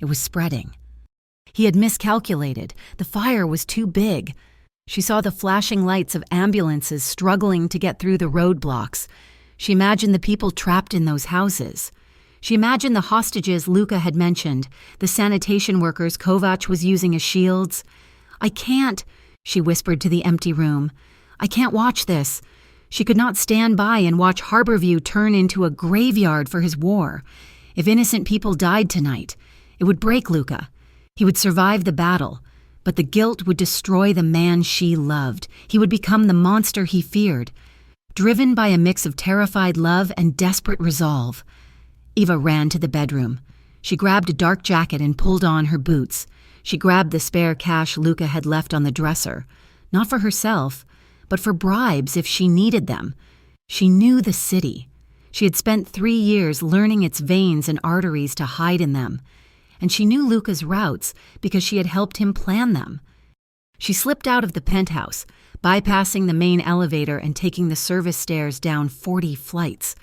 It was spreading. He had miscalculated. The fire was too big. She saw the flashing lights of ambulances struggling to get through the roadblocks. She imagined the people trapped in those houses. She imagined the hostages Luca had mentioned, the sanitation workers Kovac was using as shields. "I can't," she whispered to the empty room. "I can't watch this." She could not stand by and watch Harborview turn into a graveyard for his war. If innocent people died tonight, it would break Luca. He would survive the battle, but the guilt would destroy the man she loved. He would become the monster he feared, driven by a mix of terrified love and desperate resolve. Eva ran to the bedroom. She grabbed a dark jacket and pulled on her boots. She grabbed the spare cash Luca had left on the dresser, not for herself, but for bribes if she needed them. She knew the city. She had spent 3 years learning its veins and arteries to hide in them, and she knew Luca's routes because she had helped him plan them. She slipped out of the penthouse, bypassing the main elevator and taking the service stairs down 40 flights.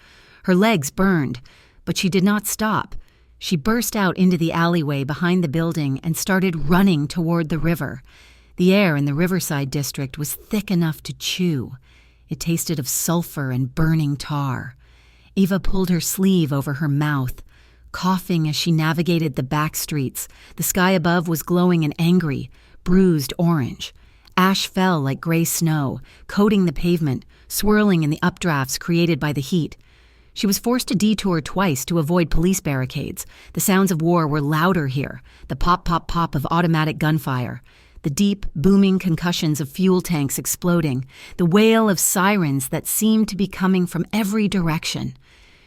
Her legs burned, but she did not stop. She burst out into the alleyway behind the building and started running toward the river. The air in the Riverside district was thick enough to chew. It tasted of sulfur and burning tar. Eva pulled her sleeve over her mouth, coughing as she navigated the back streets. The sky above was glowing an angry, bruised orange. Ash fell like gray snow, coating the pavement, swirling in the updrafts created by the heat. She was forced to detour twice to avoid police barricades. The sounds of war were louder here, the pop, pop, pop of automatic gunfire, the deep, booming concussions of fuel tanks exploding, the wail of sirens that seemed to be coming from every direction.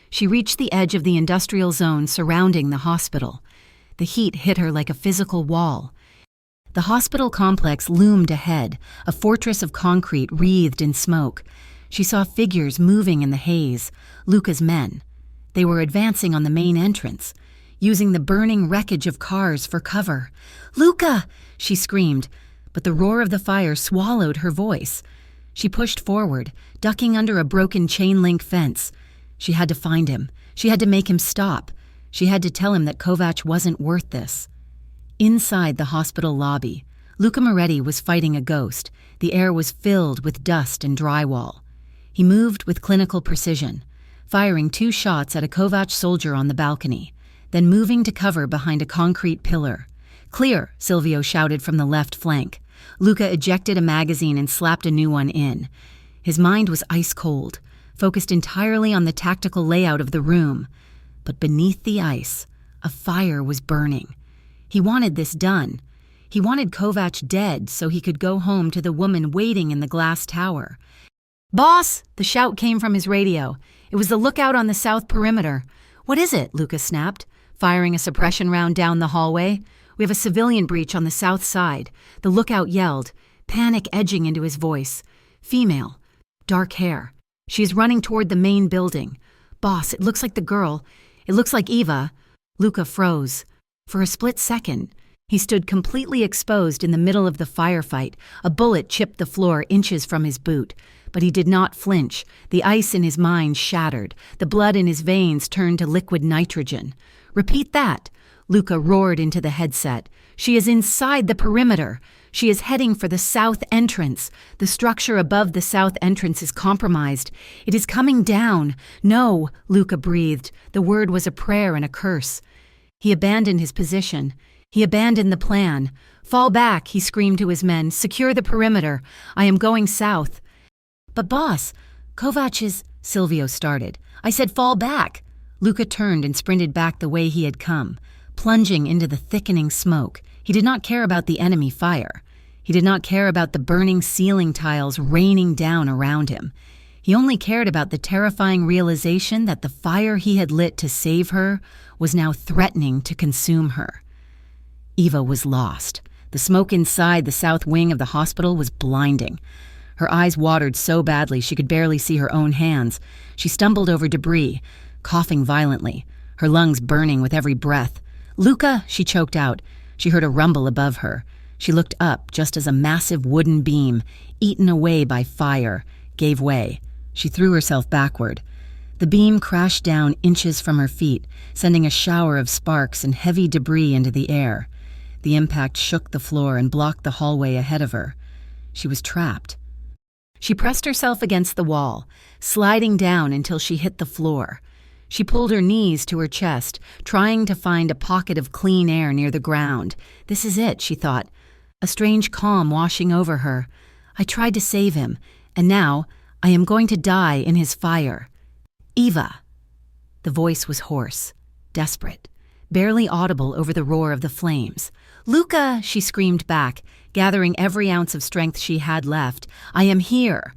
She reached the edge of the industrial zone surrounding the hospital. The heat hit her like a physical wall. The hospital complex loomed ahead, a fortress of concrete wreathed in smoke. She saw figures moving in the haze, Luca's men. They were advancing on the main entrance, using the burning wreckage of cars for cover. "Luca!" she screamed, but the roar of the fire swallowed her voice. She pushed forward, ducking under a broken chain-link fence. She had to find him. She had to make him stop. She had to tell him that Kovac wasn't worth this. Inside the hospital lobby, Luca Moretti was fighting a ghost. The air was filled with dust and drywall. He moved with clinical precision, firing 2 shots at a Kovac soldier on the balcony, then moving to cover behind a concrete pillar. "Clear," Silvio shouted from the left flank. Luca ejected a magazine and slapped a new one in. His mind was ice cold, focused entirely on the tactical layout of the room. But beneath the ice, a fire was burning. He wanted this done. He wanted Kovac dead so he could go home to the woman waiting in the glass tower. "Boss!" The shout came from his radio. It was the lookout on the south perimeter. "What is it?" Luca snapped, firing a suppression round down the hallway. "We have a civilian breach on the south side." The lookout yelled, panic edging into his voice. "Female. Dark hair. She is running toward the main building. Boss, it looks like the girl. It looks like Eva." Luca froze. For a split second, he stood completely exposed in the middle of the firefight. A bullet chipped the floor inches from his boot. But he did not flinch. The ice in his mind shattered. The blood in his veins turned to liquid nitrogen. "Repeat that," Luca roared into the headset. "She is inside the perimeter. She is heading for the south entrance. The structure above the south entrance is compromised. It is coming down." "No," Luca breathed. The word was a prayer and a curse. He abandoned his position. He abandoned the plan. "Fall back," he screamed to his men. "Secure the perimeter. I am going south." "But boss, Kovac is—" Silvio started. "I said fall back." Luca turned and sprinted back the way he had come, plunging into the thickening smoke. He did not care about the enemy fire. He did not care about the burning ceiling tiles raining down around him. He only cared about the terrifying realization that the fire he had lit to save her was now threatening to consume her. Eva was lost. The smoke inside the south wing of the hospital was blinding. Her eyes watered so badly she could barely see her own hands. She stumbled over debris, coughing violently, her lungs burning with every breath. "Luca," she choked out. She heard a rumble above her. She looked up just as a massive wooden beam, eaten away by fire, gave way. She threw herself backward. The beam crashed down inches from her feet, sending a shower of sparks and heavy debris into the air. The impact shook the floor and blocked the hallway ahead of her. She was trapped. She pressed herself against the wall, sliding down until she hit the floor. She pulled her knees to her chest, trying to find a pocket of clean air near the ground. "This is it," she thought, a strange calm washing over her. "I tried to save him, and now I am going to die in his fire." "Eva." The voice was hoarse, desperate, barely audible over the roar of the flames. "Luca," she screamed back, gathering every ounce of strength she had left. "I am here."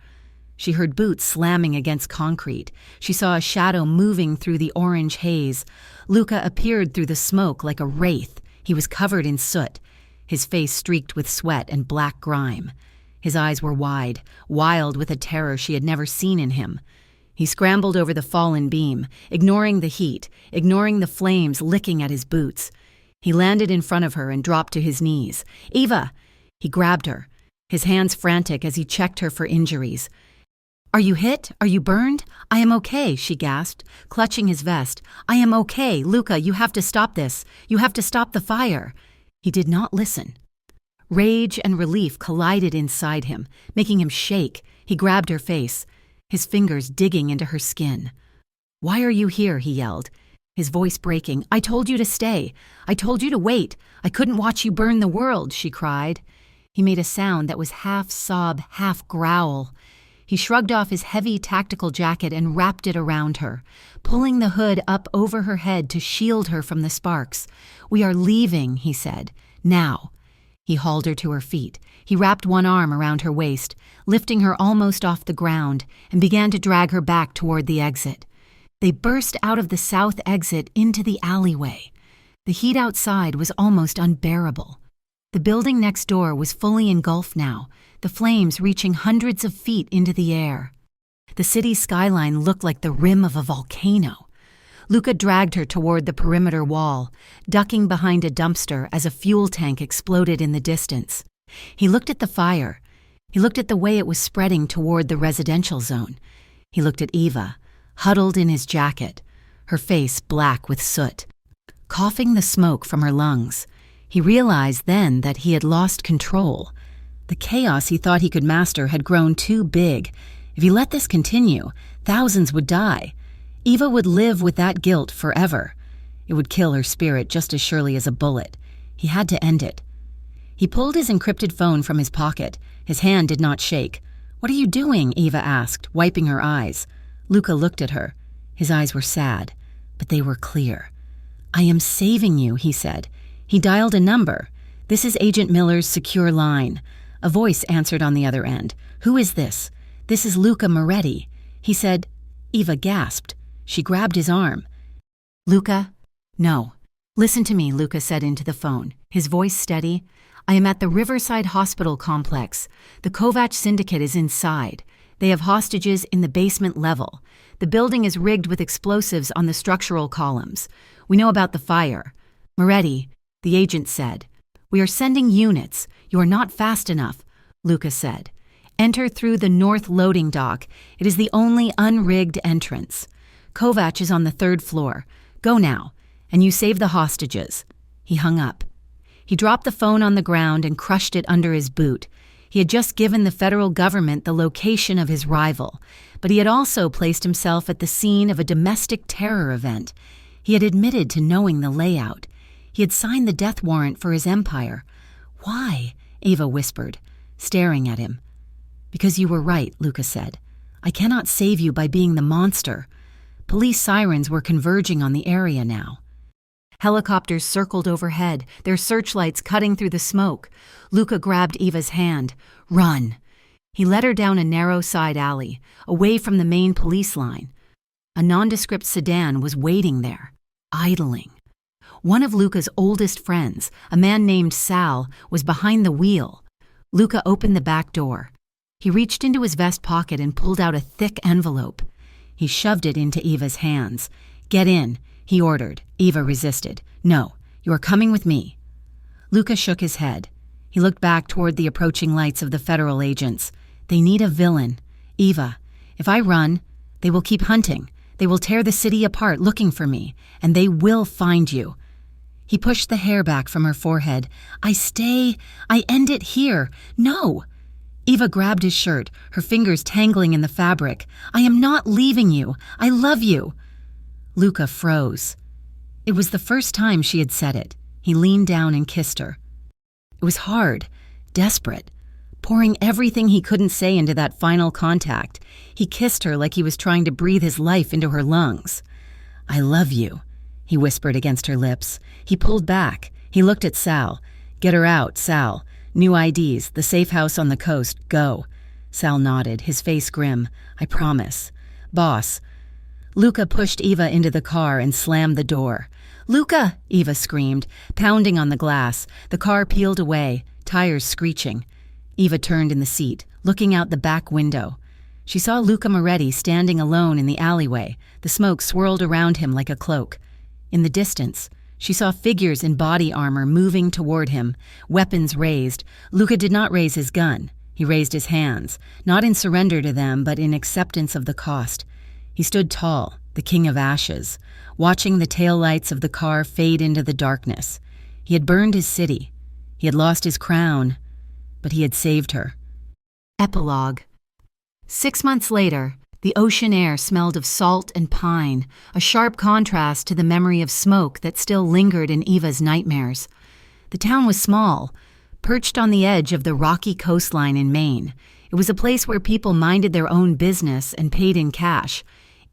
She heard boots slamming against concrete. She saw a shadow moving through the orange haze. Luca appeared through the smoke like a wraith. He was covered in soot, his face streaked with sweat and black grime. His eyes were wide, wild with a terror she had never seen in him. He scrambled over the fallen beam, ignoring the heat, ignoring the flames licking at his boots. He landed in front of her and dropped to his knees. "Eva!" He grabbed her, his hands frantic as he checked her for injuries. "Are you hit? Are you burned?" "I am okay," she gasped, clutching his vest. "I am okay. Luca, you have to stop this. You have to stop the fire." He did not listen. Rage and relief collided inside him, making him shake. He grabbed her face, his fingers digging into her skin. "Why are you here?" he yelled, his voice breaking. "I told you to stay. I told you to wait. I couldn't watch you burn the world," she cried. He made a sound that was half sob, half growl. He shrugged off his heavy tactical jacket and wrapped it around her, pulling the hood up over her head to shield her from the sparks. "We are leaving," he said. "Now." He hauled her to her feet. He wrapped one arm around her waist, lifting her almost off the ground, and began to drag her back toward the exit. They burst out of the south exit into the alleyway. The heat outside was almost unbearable. The building next door was fully engulfed now, the flames reaching hundreds of feet into the air. The city's skyline looked like the rim of a volcano. Luca dragged her toward the perimeter wall, ducking behind a dumpster as a fuel tank exploded in the distance. He looked at the fire. He looked at the way it was spreading toward the residential zone. He looked at Eva, huddled in his jacket, her face black with soot, coughing the smoke from her lungs. He realized then that he had lost control. The chaos he thought he could master had grown too big. If he let this continue, thousands would die. Eva would live with that guilt forever. It would kill her spirit just as surely as a bullet. He had to end it. He pulled his encrypted phone from his pocket. His hand did not shake. "What are you doing?" Eva asked, wiping her eyes. Luca looked at her. His eyes were sad, but they were clear. "I am saving you," he said. He dialed a number. "This is Agent Miller's secure line." A voice answered on the other end. "Who is this?" "This is Luca Moretti." He said. Eva gasped. She grabbed his arm. "Luca?" "No." "Listen to me," Luca said into the phone, his voice steady. "I am at the Riverside Hospital complex. The Kovac syndicate is inside. They have hostages in the basement level. The building is rigged with explosives on the structural columns. We know about the fire." "Moretti," the agent said. "We are sending units. You are not fast enough," Luca said. "Enter through the north loading dock. It is the only unrigged entrance. Kovac is on the 3rd floor. Go now, and you save the hostages." He hung up. He dropped the phone on the ground and crushed it under his boot. He had just given the federal government the location of his rival, but he had also placed himself at the scene of a domestic terror event. He had admitted to knowing the layout. He had signed the death warrant for his empire. "Why?" Eva whispered, staring at him. "Because you were right," Luca said. "I cannot save you by being the monster." Police sirens were converging on the area now. Helicopters circled overhead, their searchlights cutting through the smoke. Luca grabbed Eva's hand. "Run!" He led her down a narrow side alley, away from the main police line. A nondescript sedan was waiting there, idling. One of Luca's oldest friends, a man named Sal, was behind the wheel. Luca opened the back door. He reached into his vest pocket and pulled out a thick envelope. He shoved it into Eva's hands. "Get in," he ordered. Eva resisted. "No, you are coming with me." Luca shook his head. He looked back toward the approaching lights of the federal agents. "They need a villain. Eva, if I run, they will keep hunting. They will tear the city apart looking for me, and they will find you." He pushed the hair back from her forehead. I end it here. No." Eva grabbed his shirt, her fingers tangling in the fabric. "I am not leaving you. I love you." Luca froze. It was the first time she had said it. He leaned down and kissed her. It was hard, desperate, pouring everything he couldn't say into that final contact. He kissed her like he was trying to breathe his life into her lungs. "I love you," he whispered against her lips. He pulled back. He looked at Sal. "Get her out, Sal. New IDs, the safe house on the coast, go." Sal nodded, his face grim. "I promise." "Boss." Luca pushed Eva into the car and slammed the door. "Luca!" Eva screamed, pounding on the glass. The car peeled away, tires screeching. Eva turned in the seat, looking out the back window. She saw Luca Moretti standing alone in the alleyway. The smoke swirled around him like a cloak. In the distance, she saw figures in body armor moving toward him, weapons raised. Luca did not raise his gun. He raised his hands, not in surrender to them, but in acceptance of the cost. He stood tall, the king of ashes, watching the taillights of the car fade into the darkness. He had burned his city. He had lost his crown, but he had saved her. Epilogue. 6 months later, the ocean air smelled of salt and pine, a sharp contrast to the memory of smoke that still lingered in Eva's nightmares. The town was small, perched on the edge of the rocky coastline in Maine. It was a place where people minded their own business and paid in cash.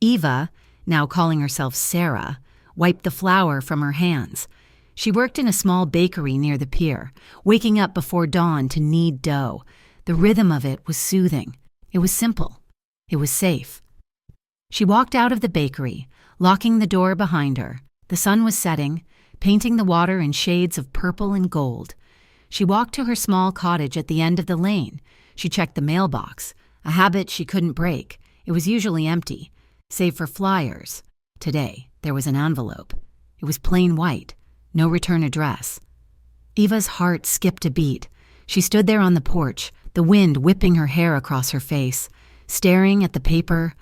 Eva, now calling herself Sarah, wiped the flour from her hands. She worked in a small bakery near the pier, waking up before dawn to knead dough. The rhythm of it was soothing. It was simple. It was safe. She walked out of the bakery, locking the door behind her. The sun was setting, painting the water in shades of purple and gold. She walked to her small cottage at the end of the lane. She checked the mailbox, a habit she couldn't break. It was usually empty, save for flyers. Today, there was an envelope. It was plain white, no return address. Eva's heart skipped a beat. She stood there on the porch, the wind whipping her hair across her face, staring at the paper.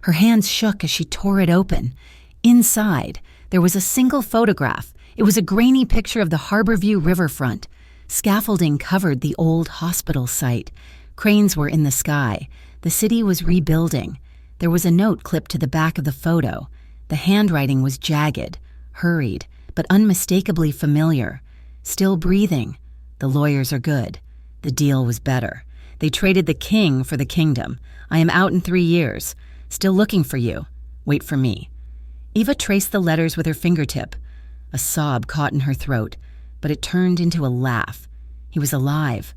Her hands shook as she tore it open. Inside, there was a single photograph. It was a grainy picture of the Harborview riverfront. Scaffolding covered the old hospital site. Cranes were in the sky. The city was rebuilding. There was a note clipped to the back of the photo. The handwriting was jagged, hurried, but unmistakably familiar. Still breathing. The lawyers are good. The deal was better. They traded the king for the kingdom. I am out in 3 years. Still looking for you. Wait for me. Eva traced the letters with her fingertip. A sob caught in her throat, but it turned into a laugh. He was alive.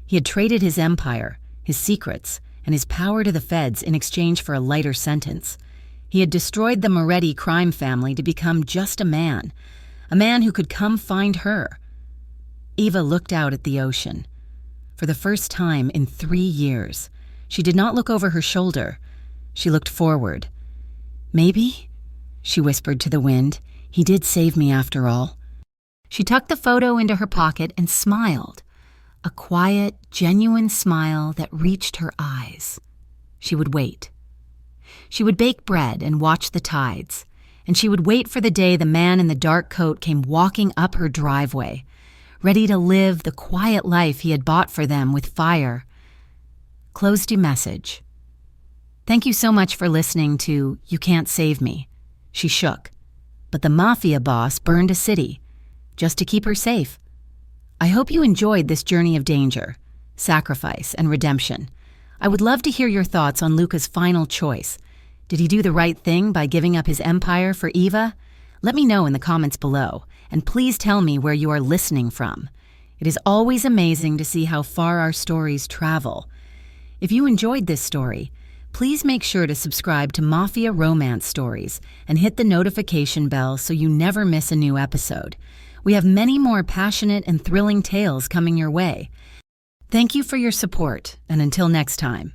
He had traded his empire, his secrets, and his power to the feds in exchange for a lighter sentence. He had destroyed the Moretti crime family to become just a man who could come find her. Eva looked out at the ocean. For the first time in 3 years, she did not look over her shoulder. She looked forward. "Maybe," she whispered to the wind, "he did save me after all." She tucked the photo into her pocket and smiled, a quiet, genuine smile that reached her eyes. She would wait. She would bake bread and watch the tides, and she would wait for the day the man in the dark coat came walking up her driveway, ready to live the quiet life he had bought for them with fire. Closed your message. "Thank you so much for listening to You Can't Save Me." She shook. But the mafia boss burned a city, just to keep her safe. I hope you enjoyed this journey of danger, sacrifice, and redemption. I would love to hear your thoughts on Luca's final choice. Did he do the right thing by giving up his empire for Eva? Let me know in the comments below, and please tell me where you are listening from. It is always amazing to see how far our stories travel. If you enjoyed this story, please make sure to subscribe to Mafia Romance Stories and hit the notification bell so you never miss a new episode. We have many more passionate and thrilling tales coming your way. Thank you for your support, and until next time.